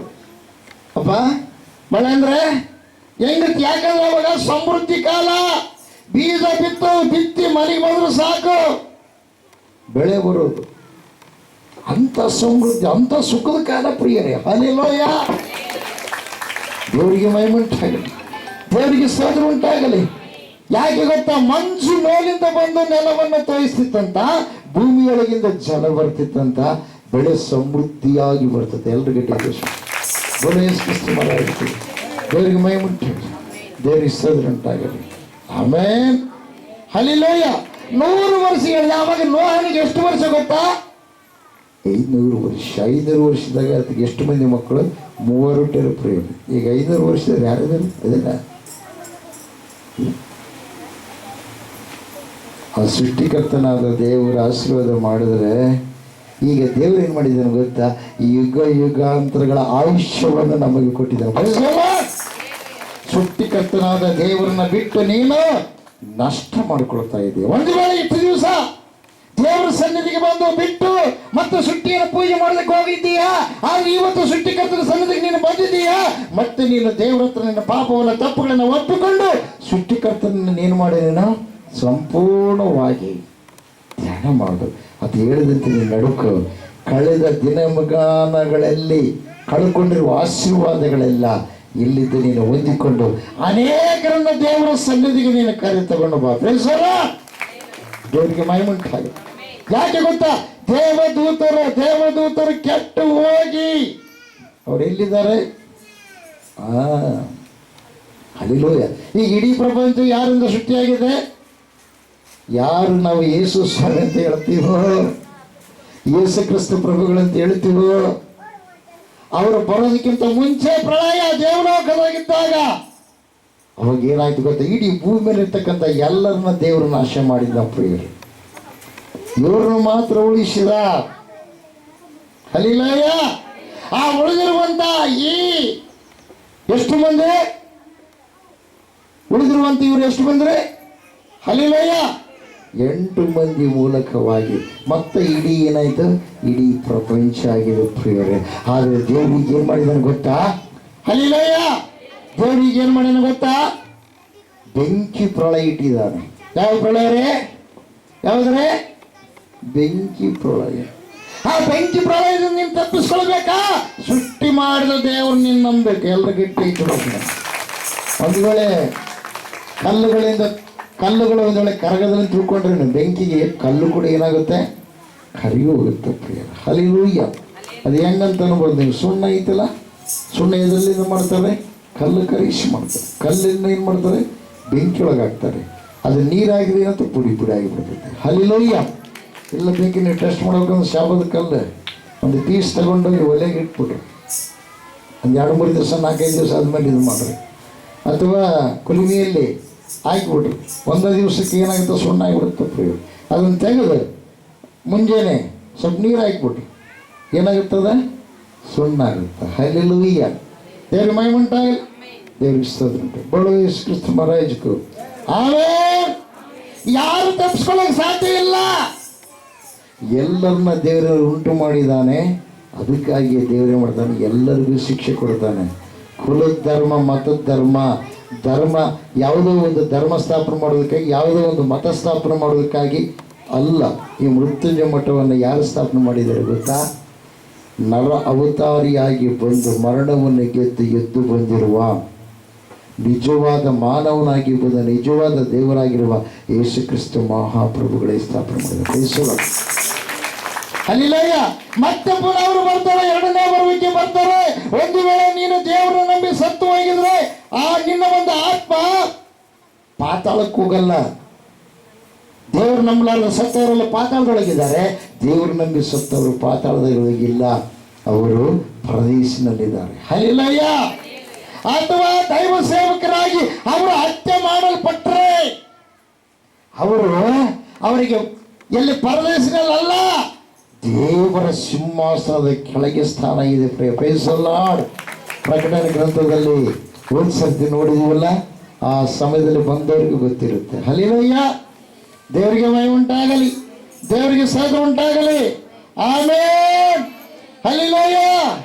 ಅಪ್ಪ ಮಳೆ ಅಂದರೆ ಹೆಂಗಿರುತ್ತೆ? ಯಾಕಂದ್ರೆ ಅವಾಗ ಸಮೃದ್ಧಿ ಕಾಲ. ಬೀಜ ಬಿತ್ತಿ ಮನೆಗೆ ಬಂದ್ರು ಸಾಕು, ಬೆಳೆ ಬರೋದು. ಅಂಥ ಸಮೃದ್ಧಿ, ಅಂಥ ಸುಖದ ಕಾಲ ಪ್ರಿಯರೇ. ಹಲ್ಲೆಲೂಯಾ. ದೇವರಿಗೆ ಮಹಿಮುಂಟಾಗಲಿ, ದೇವರಿಗೆ ಸ್ತೋತ್ರ ಉಂಟಾಗಲಿ. ಯಾಕೆ ಗೊತ್ತಾ? ಮಂಜು ಮೇಲಿಂದ ಬಂದು ನೆಲವನ್ನು ತೋಯಿಸ್ತಿತ್ತಂತ, ಭೂಮಿಯೊಳಗಿಂದ ಜಲ ಬರ್ತಿತ್ತಂತ, ಬೆಳೆ ಸಮೃದ್ಧಿಯಾಗಿ ಬರ್ತದೆ. ಎಲ್ರಿಗೆ ದೇವರಿಗೆ ಮಹಿಮುಂಟಾಗಲಿ, ದೇವರಿಗೆ ಸ್ತೋತ್ರ ಉಂಟಾಗಲಿ. ಆಮೇನ್. ಹಲ್ಲೆಲೂಯಾ. 100 ವರ್ಷಗಳು. ಯಾವಾಗ ನೋಹನಿಗೆ ಎಷ್ಟು ವರ್ಷ ಗೊತ್ತಾ? 500 ವರ್ಷ. 500 ವರ್ಷದಾಗ ಅದಕ್ಕೆ ಎಷ್ಟು ಮಂದಿ ಮಕ್ಕಳು? 3 ಪ್ರೇಮ. ಈಗ 500 ವರ್ಷದಲ್ಲಿ ಯಾರಿದ್ದಾರೆ? ಅದಲ್ಲ, ಆ ಸೃಷ್ಟಿಕರ್ತನಾದ ದೇವರ ಆಶೀರ್ವಾದ ಮಾಡಿದ್ರೆ, ಈಗ ದೇವರು ಏನು ಮಾಡಿದ್ದಾನೆ ಗೊತ್ತಾ? ಯುಗ ಯುಗಾಂತರಗಳ ಆಯುಷ್ಯವನ್ನು ನಮಗೆ ಕೊಟ್ಟಿದ್ದಾನೆ. ಸೃಷ್ಟಿಕರ್ತನಾದ ದೇವರನ್ನ ಬಿಟ್ಟು ನೀನು ನಷ್ಟ ಮಾಡಿಕೊಳ್ತಾ ಇದ್ದೀಯ. ಒಂದು ವೇಳೆ ಇಷ್ಟು ದಿವಸ ದೇವರ ಸನ್ನಿಧಿಗೆ ಬಂದು ಬಿಟ್ಟು ಮತ್ತೆ ಸೃಷ್ಟಿಯನ್ನು ಪೂಜೆ ಮಾಡೋದಕ್ಕೆ ಹೋಗಿದ್ದೀಯಾ, ಆದ್ರೆ ಇವತ್ತು ಸೃಷ್ಟಿಕರ್ತನ ಸನ್ನಿಧಿಗೆ ನೀನು ಬಂದಿದ್ದೀಯಾ, ಮತ್ತೆ ನೀನು ದೇವರ ಹತ್ರ ನಿನ್ನ ಪಾಪವನ್ನು ತಪ್ಪುಗಳನ್ನು ಒಪ್ಪಿಕೊಂಡು ಸೃಷ್ಟಿಕರ್ತನ ನೀನು ಮಾಡಿ ನೀನು ಸಂಪೂರ್ಣವಾಗಿ ಧ್ಯಾನ ಮಾಡು. ಅದು ಹೇಳಿದಂತೆ ನೀನು ನಡುಕು. ಕಳೆದ ದಿನಮಗಾನಗಳಲ್ಲಿ ಕಳ್ಕೊಂಡಿರುವ ಆಶೀರ್ವಾದಗಳೆಲ್ಲ ಇಲ್ಲಿದ್ದು ನೀನು ಹೊಂದಿಕೊಂಡು ಅನೇಕರನ್ನ ದೇವರ ಸನ್ನಿಧಿಗೆ ನೀನು ಕರೆ ತಗೊಂಡು ಬಾ. ದೇವರಿಗೆ ಮಹಿಮುಂಟಾಗಲಿ. ಯಾಕೆ ಗೊತ್ತಾ? ದೇವದೂತರು ಕೆಟ್ಟು ಹೋಗಿ ಅವ್ರು ಎಲ್ಲಿದ್ದಾರೆ? ಹಲ್ಲೆಲೂಯಾ. ಈಗ ಇಡೀ ಪ್ರಪಂಚ ಯಾರಿಂದ ಸೃಷ್ಟಿಯಾಗಿದೆ? ಯಾರು ನಾವು ಯೇಸು ಸ್ವಾಮಿ ಅಂತ ಹೇಳ್ತೀವೋ, ಯೇಸು ಕ್ರಿಸ್ತ ಪ್ರಭುಗಳಂತ ಹೇಳ್ತೀವೋ, ಅವರು ಬರೋದಕ್ಕಿಂತ ಮುಂಚೆ ಪ್ರಳಯ ದೇವಲೋಕದಾಗಿದ್ದಾಗ ಅವಾಗ ಏನಾಯ್ತು ಗೊತ್ತಾ? ಇಡೀ ಭೂಮಿ ಮೇಲೆ ಇರ್ತಕ್ಕಂಥ ಎಲ್ಲರನ್ನ ದೇವರು ನಾಶ ಮಾಡಿದ ಪ್ರಿಯರು. ಇವ್ರನ್ನ ಮಾತ್ರ ಉಳಿಸಿದ. ಹಲ್ಲೆಲೂಯಾ. ಆ ಉಳಿದಿರುವಂತ ಎಷ್ಟು ಮಂದಿ ಉಳಿದಿರುವಂತ ಇವರು ಎಷ್ಟು ಬಂದ್ರೆ? ಹಲ್ಲೆಲೂಯಾ. 8 ಮಂದಿ ಮೂಲಕವಾಗಿ ಮತ್ತೆ ಇಡೀ ಏನಾಯ್ತು? ಇಡೀ ಪ್ರಪಂಚ ಆಗಿದೆ ಪ್ರಿಯರೇ. ಆದರೆ ದೇವರಿಗೆ ಏನ್ ಮಾಡಿದಾನೆ ಗೊತ್ತಾ? ಹಲ್ಲೆಲೂಯಾ. ದೇವರಿಗೆ ಏನ್ ಮಾಡಿದಾನೆ ಗೊತ್ತಾ? ಬೆಂಕಿ ಪ್ರಳಯ ಇಟ್ಟಿದ್ದಾನೆ. ಯಾವ ಪ್ರಳಯ ರೇ? ಯಾವ್ದ್ರೆ? ಬೆಂಕಿ ಪ್ರಳಯ. ಆ ಬೆಂಕಿ ಪ್ರಳಯದಿಂದ ನೀನು ತಪ್ಪಿಸ್ಕೊಳ್ಬೇಕಾ? ಸೃಷ್ಟಿ ಮಾಡಿದ ದೇವರು ನೀನು ನಂಬಬೇಕು. ಎಲ್ರಿಗೂ ಇಟ್ಟು ಒಂದು ವೇಳೆ ಕಲ್ಲುಗಳು ಒಂದು ವೇಳೆ ಕರಗದಲ್ಲಿ ತಿಳ್ಕೊಂಡ್ರೆ ಬೆಂಕಿಗೆ ಕಲ್ಲು ಕೂಡ ಏನಾಗುತ್ತೆ? ಕರಿಗೂ ಹೋಗುತ್ತೆ ಪ್ರಿಯ. ಹಲ್ಲೆಲೂಯಾ. ಅದು ಹೆಂಗಂತ ಅನ್ಬೋದು ನೀವು? ಸುಣ್ಣ ಐತಲ್ಲ, ಸುಣ್ಣ ಇದರಲ್ಲಿ ಮಾಡ್ತಾರೆ, ಕಲ್ಲು ಕರಿಸಿ ಮಾಡ್ತಾರೆ. ಕಲ್ಲಿಂದ ಏನು ಮಾಡ್ತಾರೆ? ಬೆಂಕಿ ಒಳಗೆ ಹಾಕ್ತಾರೆ. ಅದು ನೀರಾಗಿದೆ ಏನಂತ ಪುಡಿ ಆಗಿಬಿಡ್ತೈತೆ. ಹಲ್ಲೆಲೂಯಾ. ಎಲ್ಲ ಬೆಂಕಿ ನೀವು ಟೆಸ್ಟ್ ಮಾಡ್ಬೇಕಂದ್ರೆ ಶಾಬದ ಕಲ್ಲು ಒಂದು ಪೀಸ್ ತಗೊಂಡೋಗಿ ಒಲೆಗೆ ಇಟ್ಬಿಟ್ರು. ಒಂದು 2-3 ದಿವಸ 4-5 ದಿವಸ ಆದಮೇಲೆ ಇದು ಮಾಡ್ರಿ. ಅಥವಾ ಕುಲುಮೆಯಲ್ಲಿ ಹಾಕಿಬಿಟ್ರು. 1 ದಿವಸಕ್ಕೆ ಏನಾಗುತ್ತೆ? ಸುಣ್ಣ ಆಗಿಬಿಡುತ್ತೆ ಪ್ರಿಯ. ಅದನ್ನು ತೆಗೆದು ಮುಂಜಾನೆ ಸ್ವಲ್ಪ ನೀರು ಹಾಕಿಬಿಟ್ರು. ಏನಾಗುತ್ತದ? ಸುಣ್ಣ ಆಗುತ್ತೆ. ಹಲ್ಲೆಲೂಯಾ. ದೇವ್ರಿಗೆ ಮಹಿಮುಂಟಾಗಲಿ, ದೇವ್ರಿಗೆ ಸ್ತೋತ್ರ ಉಂಟು. ಬಡ ಯೇಸು ಕ್ರಿಸ್ತ ಮಹಾರಾಜಕ್ಕೂ ಆಮೇಲೆ ಯಾರು ತಪ್ಪಿಸ್ಕೊಳ್ಳೋಕೆ ಸಾಧ್ಯ ಇಲ್ಲ. ಎಲ್ಲರನ್ನ ದೇವರ ಉಂಟು ಮಾಡಿದ್ದಾನೆ. ಅದಕ್ಕಾಗಿ ದೇವರೇ ಮಾಡ್ತಾನೆ, ಎಲ್ಲರಿಗೂ ಶಿಕ್ಷೆ ಕೊಡ್ತಾನೆ. ಕುಲದ ಧರ್ಮ, ಮತದ ಧರ್ಮ ಯಾವುದೋ ಒಂದು ಧರ್ಮ ಸ್ಥಾಪನೆ ಮಾಡೋದಕ್ಕಾಗಿ, ಯಾವುದೋ ಒಂದು ಮತ ಸ್ಥಾಪನೆ ಮಾಡೋದಕ್ಕಾಗಿ ಅಲ್ಲ. ಈ ಮೃತ್ಯುಂಜಯ ಮಠವನ್ನು ಯಾರು ಸ್ಥಾಪನೆ ಮಾಡಿದ್ದಾರೆ ಗೊತ್ತಾ? ನರ ಅವತಾರಿಯಾಗಿ ಬಂದು ಮರಣವನ್ನು ಗೆದ್ದು ಬಂದಿರುವ ನಿಜವಾದ ಮಾನವನಾಗಿ ಬಂದ ನಿಜವಾದ ದೇವರಾಗಿರುವ ಯೇಸು ಕ್ರಿಸ್ತ ಮಹಾಪ್ರಭುಗಳೇ ಸ್ಥಾಪನೆ ಮಾಡಿದ್ದಾರೆ. ಹಲ್ಲೆಲೂಯಾ. ಮತ್ತೆ ಪುನಃ ಅವರು ಬರ್ತಾರೆ, 2ನೇ ಬರುವಿಕೆ ಬರ್ತಾರೆ. ಒಂದು ವೇಳೆ ನೀನು ದೇವರನ್ನು ನಂಬಿ ಸತ್ತು ಹೋಗಿದ್ರೆ ಆ ನಿನ್ನ ಒಂದು ಆತ್ಮ ಪಾತಾಳಕ್ಕೆ ಹೋಗಲ್ಲ. ದೇವರು ನಂಬಲಾರ ಸತ್ತವರೆಲ್ಲ ಪಾತಾಳದೊಳಗಿದ್ದಾರೆ. ದೇವರು ನಂಬಿ ಸತ್ತವರು ಪಾತಾಳದೊಳಗಿಲ್ಲ, ಅವರು ಪರದೇಶಿನಲ್ಲಿದ್ದಾರೆ. ಹಲ್ಲೆಲೂಯಾ. ಅಥವಾ ದೈವ ಸೇವಕರಾಗಿ ಅವರು ಹತ್ಯೆ ಮಾಡಲ್ಪಟ್ಟರೆ ಅವರಿಗೆ ಎಲ್ಲಿ ಪರದೇಶಿನಲ್ಲ, ದೇವರ ಸಿಂಹಾಸನದ ಕೆಳಗೆ ಸ್ಥಾನ ಇದೆ. Praise the Lord. ಪ್ರಕಟಣೆ ಗ್ರಂಥದಲ್ಲಿ ಒಂದು ಸರ್ತಿ ನೋಡಿದೀವಲ್ಲ, ಆ ಸಮಯದಲ್ಲಿ ಬಂದವರಿಗೂ ಗೊತ್ತಿರುತ್ತೆ. ಹಲ್ಲೆಲೂಯಾ. ದೇವರಿಗೆ ಮಹಿಮೆ ಉಂಟಾಗಲಿ. ದೇವರಿಗೆ ಸ್ತೋತ್ರ ಉಂಟಾಗಲಿ. ಆಮೆನ್. ಹಲ್ಲೆಲೂಯ.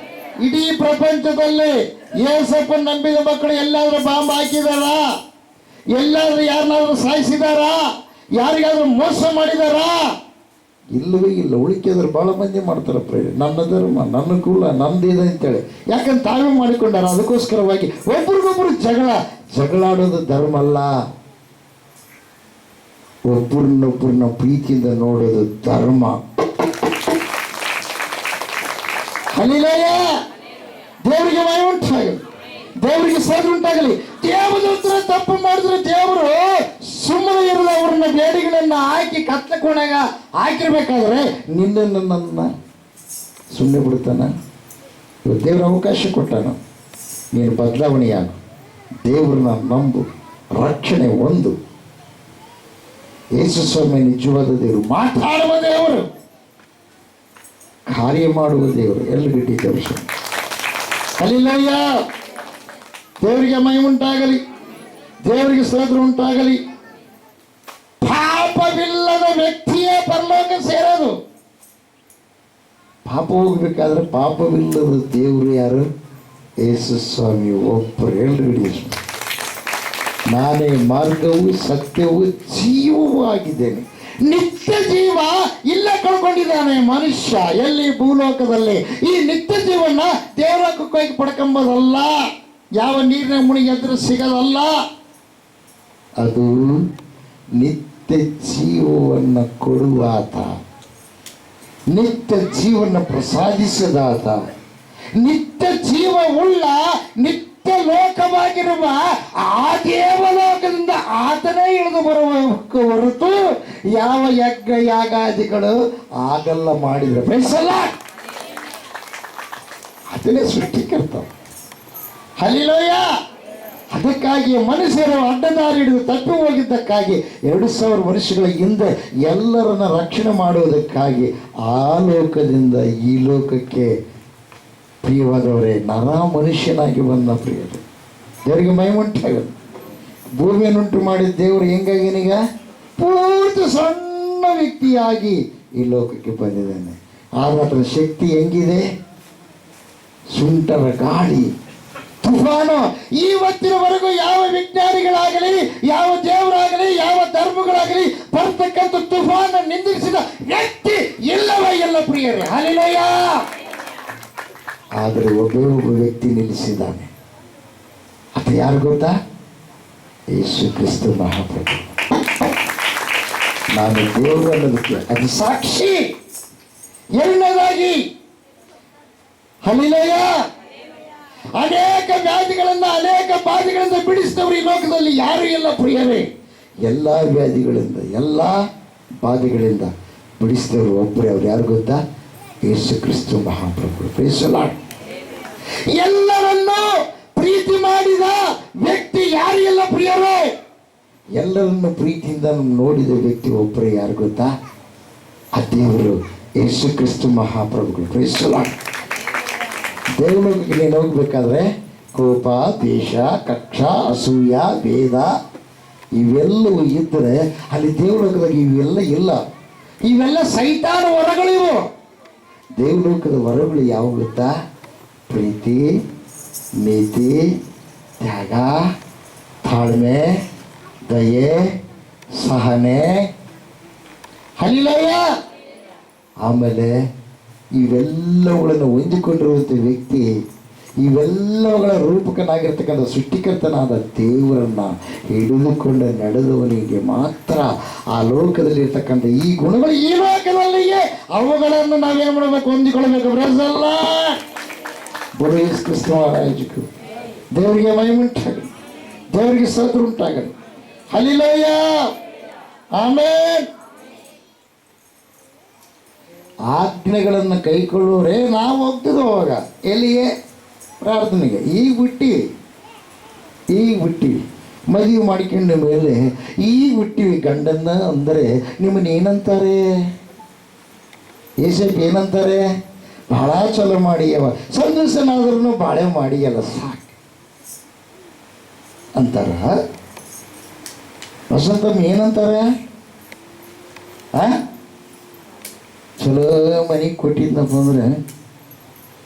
ಇಡೀ ಪ್ರಪಂಚದಲ್ಲಿ ಯೇಸಪ್ಪನ ನಂಬಿದ ಮಕ್ಕಳು ಎಲ್ಲಾದ್ರೂ ಬಾಂಬ್ ಹಾಕಿದಾರ? ಎಲ್ಲಾದ್ರೂ ಯಾರನ್ನಾದ್ರೂ ಸಾಯಿಸಿದಾರ? ಯಾರಿಗಾದ್ರೂ ಮೋಸ ಮಾಡಿದಾರ? ಇಲ್ಲವೇ ಇಲ್ಲ. ಉಳಿಕೆದ್ರು ಬಹಳ ಮಂದಿ ಮಾಡ್ತಾರೆ ಪ್ರೇರೆ, ನನ್ನ ಧರ್ಮ, ನನ್ನ ಕುಲ, ನಂದಿದೆ ಅಂತೇಳಿ. ಯಾಕಂದ್ರೆ ತಾವೇ ಮಾಡಿಕೊಂಡಾರ. ಅದಕ್ಕೋಸ್ಕರವಾಗಿ ಒಬ್ರಿಗೊಬ್ರು ಜಗಳಾಡೋದು ಧರ್ಮ ಅಲ್ಲ. ಒಬ್ಬರನ್ನೊಬ್ಬರನ್ನ ಪ್ರೀತಿಯಿಂದ ನೋಡೋದು ಧರ್ಮ. ಹಲ್ಲೆಲೂಯ. ದೇವರಿಗೆ ಮಹಿಮೆ ಉಂಟಾಗಲಿ. ದೇವರಿಗೆ ಸ್ತೋತ್ರ ಉಂಟಾಗಲಿ. ದೇವದೂತರ ತಪ್ಪು ಮಾಡಿದ್ರೆ ದೇವರು ಸುಮ್ಮನೆ ಇರಲು ಅವ್ರನ್ನ ಬೇಡಿಗಳನ್ನ ಹಾಕಿ ಕತ್ಲ ಕೋಣೆಗ ಹಾಕಿರ್ಬೇಕಾದ್ರೆ ನಿನ್ನನ್ನು ನನ್ನ ಸುಮ್ಮನೆ ಬಿಡ್ತಾನ? ಇವತ್ತು ದೇವ್ರ ಅವಕಾಶ ಕೊಟ್ಟಾನ. ನೀನು ಬದಲಾವಣೆಯಾಗು, ದೇವ್ರನ್ನ ನಂಬು, ರಕ್ಷಣೆ ಒಂದು. ಯೇಸು ಸ್ವಾಮಿ ನಿಜವಾದ ದೇವರು, ಮಾತಾಡುವ ದೇವರು, ಕಾರ್ಯ ಮಾಡುವ ದೇವರು. ಎಲ್ಲಿಗಿಟ್ಟಿ ದೇವರು. ಹಲ್ಲೆಲೂಯ. ದೇವರಿಗೆ ಮಹಿಮೆ ಉಂಟಾಗಲಿ. ದೇವರಿಗೆ ಸ್ತೋತ್ರ ಉಂಟಾಗಲಿ. ಪಾಪವಿಲ್ಲದ ವ್ಯಕ್ತಿಯೇ ಪರಲೋಕ ಸೇರೋದು. ಪಾಪ ಹೋಗ್ಬೇಕಾದ್ರೆ ಪಾಪವಿಲ್ಲದ ದೇವರು ಯಾರು? ಯೇಸು ಸ್ವಾಮಿ ಒಬ್ಬರು. ಎಲ್ರಿಡಿ, ನಾನೇ ಮಾರ್ಗವು ಸತ್ಯವೂ ಜೀವವೂ ಆಗಿದ್ದೇನೆ. ನಿತ್ಯ ಜೀವ ಇಲ್ಲ ಕಳ್ಕೊಂಡಿದ್ದಾನೆ ಮನುಷ್ಯ ಎಲ್ಲಿ? ಭೂಲೋಕದಲ್ಲಿ. ಈ ನಿತ್ಯ ಜೀವನ ದೇವಲೋಕಕ್ಕೆ ಹೋಗಿ ಪಡ್ಕೊಂಬೋದಲ್ಲ, ಯಾವ ನೀರಿನ ಮುಣಿಗೆ ಎದ್ರೆ ಸಿಗೋದಲ್ಲ. ಅದು ನಿತ್ಯ ಜೀವವನ್ನು ಕೊಡುವಾತ, ನಿತ್ಯ ಜೀವನ ಪ್ರಸಾದಿಸದಾತ, ನಿತ್ಯ ಜೀವ ಉಳ್ಳ ನಿತ್ಯ ಲೋಕವಾಗಿರುವ ಆ ದೇವಲೋಕದಿಂದ ಆತನೇ ಇಳಿದು ಬರುವ ಹೊರತು ಯಾವ ಯಜ್ಞ ಯಾಗಾದಿಗಳು ಆಗಲ್ಲ ಮಾಡಿದ್ರೆ ಬಯಸಲ್ಲ. ಅದನ್ನೇ ಸೃಷ್ಟಿಕರ್ತ. ಹಲ್ಲೆಲೂಯ. ಅದಕ್ಕಾಗಿ ಮನುಷ್ಯರು ಅಡ್ಡದಾರಿ ಹಿಡಿದು ತಪ್ಪಿ ಹೋಗಿದ್ದಕ್ಕಾಗಿ 2000 ವರ್ಷಗಳ ಹಿಂದೆ ಎಲ್ಲರನ್ನ ರಕ್ಷಣೆ ಮಾಡುವುದಕ್ಕಾಗಿ ಆ ಲೋಕದಿಂದ ಈ ಲೋಕಕ್ಕೆ ಪ್ರಿಯವಾದವರೇ ನರ ಮನುಷ್ಯನಾಗಿ ಬಂದ ಪ್ರಿಯರು. ದೇವರಿಗೆ ಮಹಿಮೆ ಉಂಟಾಗದು. ಭೂಮಿಯನ್ನುಂಟು ಮಾಡಿದ ದೇವರು ಹೆಂಗಾಗಿನೀಗ ಪೂರ್ತಿ ಸಣ್ಣ ವ್ಯಕ್ತಿಯಾಗಿ ಈ ಲೋಕಕ್ಕೆ ಬಂದಿದ್ದಾನೆ. ಆದ್ರೆ ಶಕ್ತಿ ಹೆಂಗಿದೆ? ಸುಂಟರ ಗಾಳಿ, ತುಫಾನು. ಇವತ್ತಿನವರೆಗೂ ಯಾವ ವಿಜ್ಞಾನಿಗಳಾಗಲಿ, ಯಾವ ದೇವರಾಗಲಿ, ಯಾವ ಧರ್ಮಗಳಾಗಲಿ ಬರ್ತಕ್ಕಂಥ ತುಫಾನ ನಿಂದಿಸಿದ ವ್ಯಕ್ತಿ ಇಲ್ಲವೇ ಇಲ್ಲ ಪ್ರಿಯರೇ. ಹಲ್ಲೆಲೂಯ. ಆದರೆ ಒಬ್ಬ ವ್ಯಕ್ತಿ ನಿಲ್ಲಿಸಿದ್ದಾನೆ. ಅದು ಯಾರು ಗೊತ್ತಾ? ಯೇಸು ಕ್ರಿಸ್ತ ಮಹಾಪ್ರಭು. ನಾನು ದೇವರು ಅನ್ನೋದಕ್ಕೆ ಅದು ಸಾಕ್ಷಿ. ಎರಡನೇದಾಗಿ ಹಲ್ಲೆಲೂಯ, ಅನೇಕ ವ್ಯಾಧಿಗಳನ್ನ ಅನೇಕ ಬಾಧೆಗಳಿಂದ ಬಿಡಿಸಿದವರು ಈ ಲೋಕದಲ್ಲಿ ಯಾರು ಇಲ್ಲ ಪ್ರಿಯರೇ. ಎಲ್ಲ ವ್ಯಾಧಿಗಳಿಂದ ಎಲ್ಲ ಬಾಧೆಗಳಿಂದ ಬಿಡಿಸಿದವರು ಒಬ್ಬರೇ. ಅವ್ರು ಯಾರು ಗೊತ್ತಾ? ಯೇಸು ಕ್ರಿಸ್ತ ಮಹಾಪ್ರಭು. Praise the Lord. ಎಲ್ಲರನ್ನು ಪ್ರೀತಿ ಮಾಡಿದ ವ್ಯಕ್ತಿ ಯಾರು ಇಲ್ಲ ಪ್ರಿಯರೇ. ಎಲ್ಲರನ್ನು ಪ್ರೀತಿಯಿಂದ ನೋಡಿದ ವ್ಯಕ್ತಿ ಒಬ್ಬರೇ. ಯಾರು ಗೊತ್ತಾ? ಆ ದೇವರು ಯೇಸು ಕ್ರಿಸ್ತ ಮಹಾಪ್ರಭುಗಳು. Praise the lord. ದೇವಲೋಕಕ್ಕೆ ನೀನು ಹೋಗ್ಬೇಕಾದ್ರೆ ಕೋಪ, ದ್ವೇಷ, ಕಕ್ಷ, ಅಸೂಯ, ಭೇದ ಇವೆಲ್ಲವೂ ಇದ್ದರೆ ಅಲ್ಲಿ ದೇವಲೋಕದಾಗ ಇವೆಲ್ಲ ಇಲ್ಲ. ಇವೆಲ್ಲ ಸೈತಾನ ವರಗಳಿವು. ದೇವಲೋಕದ ವರಗಳು ಯಾವ ಗೊತ್ತಾ? ಪ್ರೀತಿ, ನೀತಿ, ತ್ಯಾಗ, ತಾಳ್ಮೆ, ದಯೆ, ಸಹನೆ. ಹಲ್ಲೆಲೂಯ. ಆಮೇಲೆ ಇವೆಲ್ಲವುಗಳನ್ನು ಹೊಂದಿಕೊಂಡಿರುವಂಥ ವ್ಯಕ್ತಿ, ಇವೆಲ್ಲವುಗಳ ರೂಪಕನಾಗಿರ್ತಕ್ಕಂಥ ಸೃಷ್ಟಿಕರ್ತನಾದ ದೇವರನ್ನ ಹಿಡಿದುಕೊಂಡು ನಡೆದವನಿಗೆ ಮಾತ್ರ ಆ ಲೋಕದಲ್ಲಿ ಇರ್ತಕ್ಕಂಥ ಈ ಗುಣಗಳು ಈ ಲೋಕದಲ್ಲಿಯೇ ಅವುಗಳನ್ನು ನಾವೇನು ಮಾಡಬೇಕು? ಹೊಂದಿಕೊಳ್ಬೇಕು. ಬ್ರಸಲ್ಲ ಬರೋ ಯೇಸು ಕ್ರಿಸ್ತ ಮಹಾರಾಜಕ್ಕೂ ದೇವರಿಗೆ ಮಹಿಮೆ ಉಂಟಾಗಲಿ. ದೇವರಿಗೆ ಸ್ತೋತ್ರ ಉಂಟಾಗಲಿ. ಹಲ್ಲೆಲೂಯ. ಆಮೆನ್. ಆಜ್ಞೆಗಳನ್ನು ಕೈಕೊಳ್ಳೋರೆ ನಾವು ಹೋಗ್ತಿದ್ವು ಅವಾಗ ಎಲ್ಲಿಗೆ? ಪ್ರಾರ್ಥನೆಗೆ. ಈಗ ಬಿಟ್ಟಿವಿ ಮದುವೆ ಮಾಡಿಕೊಂಡ ಮೇಲೆ ಈಗ ಬಿಟ್ಟಿವಿ ಗಂಡನ್ನ. ಅಂದರೆ ನಿಮ್ಮನ್ನ ಏನಂತಾರೆ? ಏಸಕ್ಕೆ ಏನಂತಾರೆ? ಭಾಳ ಚಲೋ ಮಾಡಿಯವ, ಸಂತೋಷನಾದ್ರೂ ಬಾಳೆ ಮಾಡಿಯಲ್ಲ ಸಾಕು ಅಂತಾರ. ವಸಂತಮ್ಮ ಏನಂತಾರೆ? ಚಲೋ ಮನೆಗೆ ಕೊಟ್ಟಿದ್ನಪ್ಪ ಅಂದ್ರೆ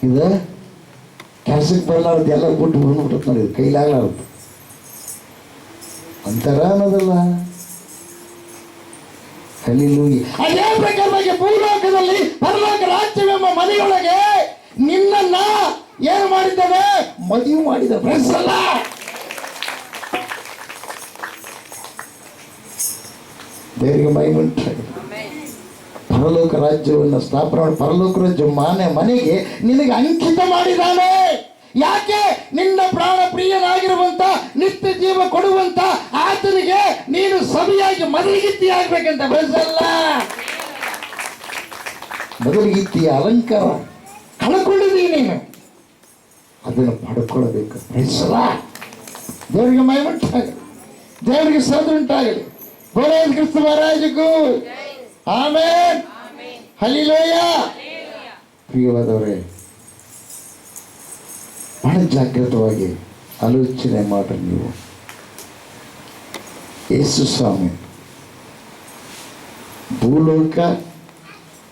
ಇದು ಕೆಲಸಕ್ಕೆ ಬರಲಾರ್ದು ಎಲ್ಲ ಬಿಟ್ಟು ಬಂದ್ಬಿಟ್ಟು ನೋಡಿ, ಇದು ಕೈಲಾಗಲಾರ್ದು ಅಂತರ ಅನ್ನೋದಲ್ಲ. ಹಲ್ಲಿಲೂಯಿ. ಅದೇ ಪ್ರಕಾರವಾಗಿ ಭೂಲೋಕದಲ್ಲಿ ಪರಲೋಕ ರಾಜ್ಯವೆಂಬ ಮನೆಯೊಳಗೆ ನಿನ್ನನ್ನ ಏನು ಮಾಡಿದ್ದಾನೆ? ಮದುವೆ ಮಾಡಿದ. ಪ್ರೈಸಲ್ಲ. ದೇವರಿಗೆ ಮಹಿಮೆ. ಪರಲೋಕ ರಾಜ್ಯವನ್ನು ಸ್ಥಾಪನೆ ಮಾಡಿ ಪರಲೋಕ ರಾಜ್ಯ ಮನೆಗೆ ನಿನಗೆ ಅಂಕಿತ ಮಾಡಿದ್ದಾನೆ. ಯಾಕೆ? ನಿನ್ನ ಪ್ರಾಣ ಪ್ರಿಯನಾಗಿರುವಂತ ನಿತ್ಯ ಜೀವ ಕೊಡುವಂತ ಆತನಿಗೆ ನೀನು ಸವಿಯಾಗಿ ಮೊದಲಿಗಿತ್ತಿ ಆಗ್ಬೇಕಂತ. ಬೆಳೆಸಲ್ಲ. ಮೊದಲಿಗಿತ್ತಿಯ ಅಲಂಕಾರ ಕಳ್ಕೊಂಡಿದ್ದೀವಿ, ನೀನು ಅದನ್ನು ಪಡ್ಕೊಳ್ಬೇಕು. ಬೆಳೆಸಲ್ಲ. ದೇವರಿಗೆ ಮಹಿಮುಂಟಾಗಲಿ, ದೇವರಿಗೆ ಸ್ತೋತ್ರ ಉಂಟಾಗಲಿ. ಬೋಲೇ ಕ್ರಿಸ್ತ ಮಹಾರಾಜಗೂ ಆಮೆನ್. ಹಲ್ಲೆಲೂಯ. ಪ್ರಿಯವಾದವರೇ, ಬಹಳ ಜಾಗೃತವಾಗಿ ಆಲೋಚನೆ ಮಾಡ್ರಿ. ನೀವು ಯೇಸು ಸ್ವಾಮಿ ಭೂಲೋಕ,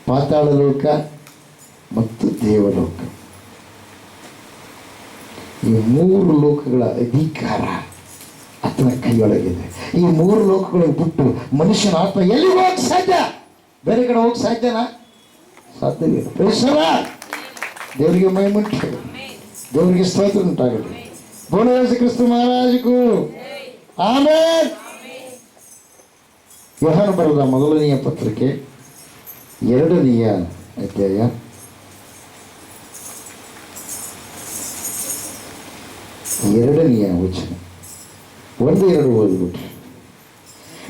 ಪಾತಾಳ ಲೋಕ ಮತ್ತು ದೇವಲೋಕ, ಈ ಮೂರು ಲೋಕಗಳ ಅಧಿಕಾರ ಆತನ ಕೈಯೊಳಗಿದೆ. ಈ ಮೂರು ಲೋಕಗಳಿಗೆ ಬಿಟ್ಟು ಮನುಷ್ಯನ ಆತ್ಮ ಎಲ್ಲಿ ಹೋಗಕ್ಕೆ ಸಾಧ್ಯ? ಬೇರೆ ಕಡೆ ಹೋಗಕ್ಕೆ ಸಾಧ್ಯನಾ? ಸಾಧ್ಯವಿಲ್ಲ. ದೇವರಿಗೆ ಮಹಿಮುಂಟಾಗಲಿ, ದೇವರಿಗೆ ಸ್ತೋತ್ರ ಉಂಟಾಗಲಿ. ಬೋಲೇ ಕ್ರಿಸ್ತ ಮಹಾರಾಜಗೂ ಆಮೆನ್. ಯೋಹಾನ ಬರೆದ ಮೊದಲನೆಯ ಪತ್ರಿಕೆ 2ನೇ ಅಧ್ಯಾಯ 2ನೇ ವಚನ 1-2 ಓದಿಬಿಟ್ರೆ.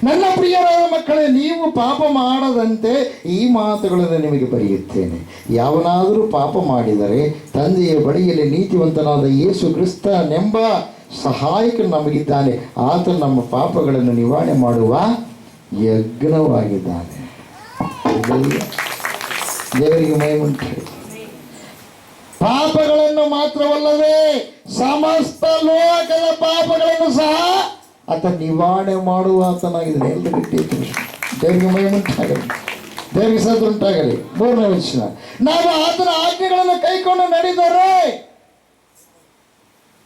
ನನ್ನ ಪ್ರಿಯರಾದ ಮಕ್ಕಳೇ, ನೀವು ಪಾಪ ಮಾಡದಂತೆ ಈ ಮಾತುಗಳನ್ನು ನಿಮಗೆ ಬರೆಯುತ್ತೇನೆ. ಯಾವನಾದರೂ ಪಾಪ ಮಾಡಿದರೆ ತಂದೆಯ ಬಳಿಯಲ್ಲಿ ನೀತಿವಂತನಾದ ಯೇಸು ಕ್ರಿಸ್ತನೆಂಬ ಸಹಾಯಕ ನಮಗಿದ್ದಾನೆ. ಆತ ನಮ್ಮ ಪಾಪಗಳನ್ನು ನಿವಾರಣೆ ಮಾಡುವ ಯಜ್ಞವಾಗಿದ್ದಾನೆ. ದೇವರಿಗೆ ಮಹಿಮೆ. ಪಾಪಗಳನ್ನು ಮಾತ್ರವಲ್ಲದೆ ಸಮಸ್ತ ಲೋಕದ ಪಾಪಗಳನ್ನು ಸಹ ಆತ ನಿವಾರಣೆ ಮಾಡುವ ಆತನಾಗಿದ್ದಾನೆ. ಎಲ್ಲರೂ ಗಟ್ಟಿ. ದೇವರಿಗೆ ಮಹಿಮುಂಟಾಗಲಿ, ದೇವರಿಗೆ ಸ್ತೋತ್ರ ಉಂಟಾಗಲಿ. 3ನೇ ವಚನ. ನಾವು ಆತನ ಆಜ್ಞೆಗಳನ್ನು ಕೈಕೊಂಡು ನಡೆದರೆ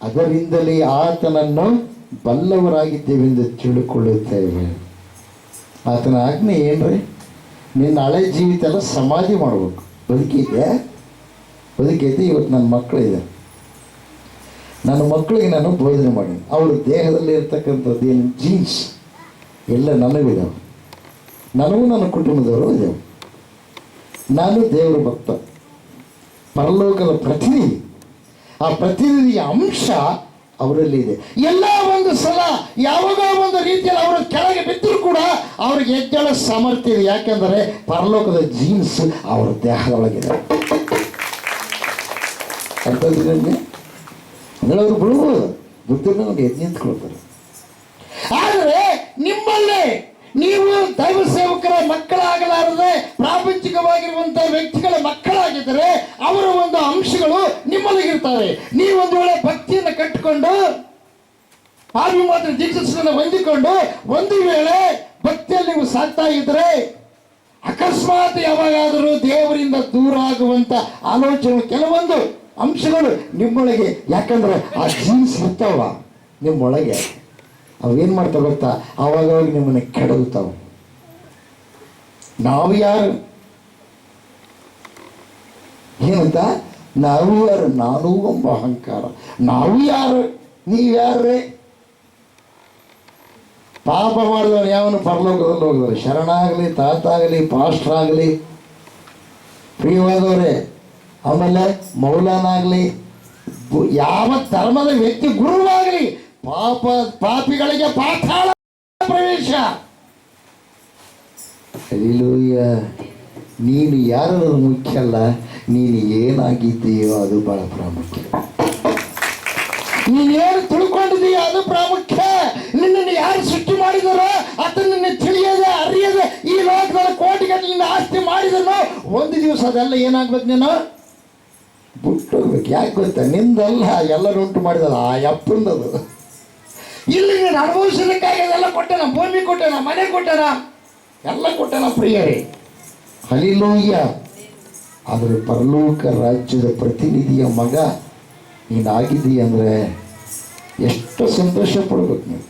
ಅದರಿಂದಲೇ ಆತನನ್ನು ಬಲ್ಲವರಾಗಿದ್ದೇವೆಂದು ತಿಳ್ಕೊಳ್ಳುತ್ತೇವೆ. ಆತನ ಆಜ್ಞೆ ಏನ್ರಿ? ನಿನ್ನ ಹಳೆ ಜೀವಿತ ಎಲ್ಲ ಸಮಾಧಿ ಮಾಡಬೇಕು. ಬದುಕೈತೆ. ಇವತ್ತು ನನ್ನ ಮಕ್ಕಳಿದೆ, ನನ್ನ ಮಕ್ಕಳಿಗೆ ನಾನು ಬೋಧನೆ ಮಾಡಿ ಅವ್ರ ದೇಹದಲ್ಲಿ ಇರ್ತಕ್ಕಂಥದ್ದು ಏನು ಜೀನ್ಸ್ ಎಲ್ಲ ನನಗಿದ್ದಾವೆ, ನನಗೂ ನನ್ನ ಕುಟುಂಬದವರು ಇದ್ದಾವೆ. ನಾನು ದೇವರ ಭಕ್ತ, ಪರಲೋಕದ ಪ್ರತಿನಿಧಿ. ಆ ಪ್ರತಿನಿಧಿಯ ಅಂಶ ಅವರಲ್ಲಿ ಇದೆ. ಎಲ್ಲ ಒಂದು ಸಲ ಯಾವಾಗ ಒಂದು ರೀತಿಯಲ್ಲಿ ಅವರ ಕೆಳಗೆ ಬಿದ್ದರೂ ಕೂಡ ಅವ್ರಿಗೆ ಎದ್ದೇಳೋ ಸಾಮರ್ಥ್ಯ ಇದೆ. ಯಾಕೆಂದರೆ ಪರಲೋಕದ ಜೀನ್ಸ್ ಅವರ ದೇಹದೊಳಗಿದೆ. ಅರ್ಥವಿದೆ? ಅಂದರೆ ಅವರು ಬಿಡ್ಬೋದು, ಬುದ್ಧಿನ ಎದ್ದು ನಿಂತ್ಕೊಳ್ತಾರೆ. ಆದರೆ ನಿಮ್ಮಲ್ಲೇ ನೀವು ದೈವ ಸೇವಕರ ಮಕ್ಕಳಾಗಲಾರದೆ ಪ್ರಾಪಂಚಿಕವಾಗಿರುವಂಥ ವ್ಯಕ್ತಿಗಳ ಮಕ್ಕಳಾಗಿದ್ದರೆ ಅವರ ಒಂದು ಅಂಶಗಳು ನಿಮ್ಮಲ್ಲಿಗಿರ್ತವೆ. ನೀವೊಂದು ವೇಳೆ ಭಕ್ತಿಯನ್ನು ಕಟ್ಟಿಕೊಂಡು ಪಾಪಿ ಮಾತ್ರ ಜೀಸಸ್ಸನ್ನು ಹೊಂದಿಕೊಂಡು ಒಂದು ವೇಳೆ ಭಕ್ತಿಯಲ್ಲಿ ನೀವು ಸಾಕ್ತಾ ಇದ್ರೆ ಅಕಸ್ಮಾತ್ ಯಾವಾಗಾದರೂ ದೇವರಿಂದ ದೂರ ಆಗುವಂಥ ಆಲೋಚನೆ ಕೆಲವೊಂದು ಅಂಶಗಳು ನಿಮ್ಮೊಳಗೆ, ಯಾಕಂದ್ರೆ ಆ ಜೀನ್ಸ್ ಇರ್ತಾವ ನಿಮ್ಮೊಳಗೆ, ಅವೇನು ಮಾಡ್ತಾವೆ ಗೊತ್ತಾ? ಆವಾಗ ನಿಮ್ಮನ್ನು ಕೆಡವುತ್ತಾವೆ. ನಾವು ಯಾರು ಏನಂತ? ನಾವು ಯಾರು? ನಾನು ಎಂಬ ಅಹಂಕಾರ. ನಾವು ಯಾರು? ನೀವ್ಯಾರೇ? ಪಾಪ ಮಾಡಿದವರು ಯಾವನು ಪರಲೋಕದಲ್ಲಿ ಹೋಗಿದ್ದಾರೆ? ಶರಣಾಗಲಿ, ತಾತಾಗಲಿ, ಪಾಸ್ಟರ್ ಆಗಲಿ, ಪ್ರಿಯವಾದವರೇ, ಆಮೇಲೆ ಮೌಲಾನಾಗಲಿ, ಯಾವ ಧರ್ಮದ ವ್ಯಕ್ತಿ ಗುರುವಾಗಲಿ, ಪಾಪಿಗಳಿಗೆ ಪಾತಾಳ ಪ್ರವೇಶ. ಹಲ್ಲೆಲೂಯ. ನೀನು ಯಾರು ಮುಖ್ಯ ಅಲ್ಲ, ನೀನು ಏನಾಗಿದ್ದೀಯೋ ಅದು ಬಹಳ ಪ್ರಾಮುಖ್ಯ. ನೀನೇನು ತಿಳ್ಕೊಂಡಿದೀಯೋ ಅದು ಪ್ರಾಮುಖ್ಯ. ನಿನ್ನನ್ನು ಯಾರು ಸೃಷ್ಟಿ ಮಾಡಿದಾರೋ ಅದನ್ನು ತಿಳಿಯದೆ ಅರಿಯದೆ ಈ ಲೋಕದಲ್ಲಿ ಕೋಟಿಗಟ್ಟಲೆ ನಿನ್ನ ಆಸ್ತಿ ಮಾಡಿದನು, ಒಂದು ದಿವಸ ಅದೆಲ್ಲ ಏನಾಗ್ಬೇಕು? ನೀನು ಬಿಟ್ಟೋಗ್ಬೇಕು. ಯಾಕೆ ಗೊತ್ತಾ? ನಿಂದಲ್ಲ, ಎಲ್ಲರೂ ಉಂಟು ಮಾಡಿದಲ್ಲ ಆ ಯಪ್ಪಂದದು. ಇಲ್ಲಿ ನೀನು ಅನುಭವಿಸೋದಕ್ಕಾಗಿ ಅದೆಲ್ಲ ಕೊಟ್ಟನ, ಭೂಮಿ ಕೊಟ್ಟನ, ಮನೆ ಕೊಟ್ಟನ, ಎಲ್ಲ ಕೊಟ್ಟನ ಪ್ರಿಯರೇ. ಹಲ್ಲೆಲೂಯ. ಆದರೆ ಪರಲೋಕ ರಾಜ್ಯದ ಪ್ರತಿನಿಧಿಯ ಮಗ ನೀನಾಗಿದ್ದೀಯ ಅಂದರೆ ಎಷ್ಟು ಸಂತೋಷ ಪಡ್ಬೇಕು ನೀವು.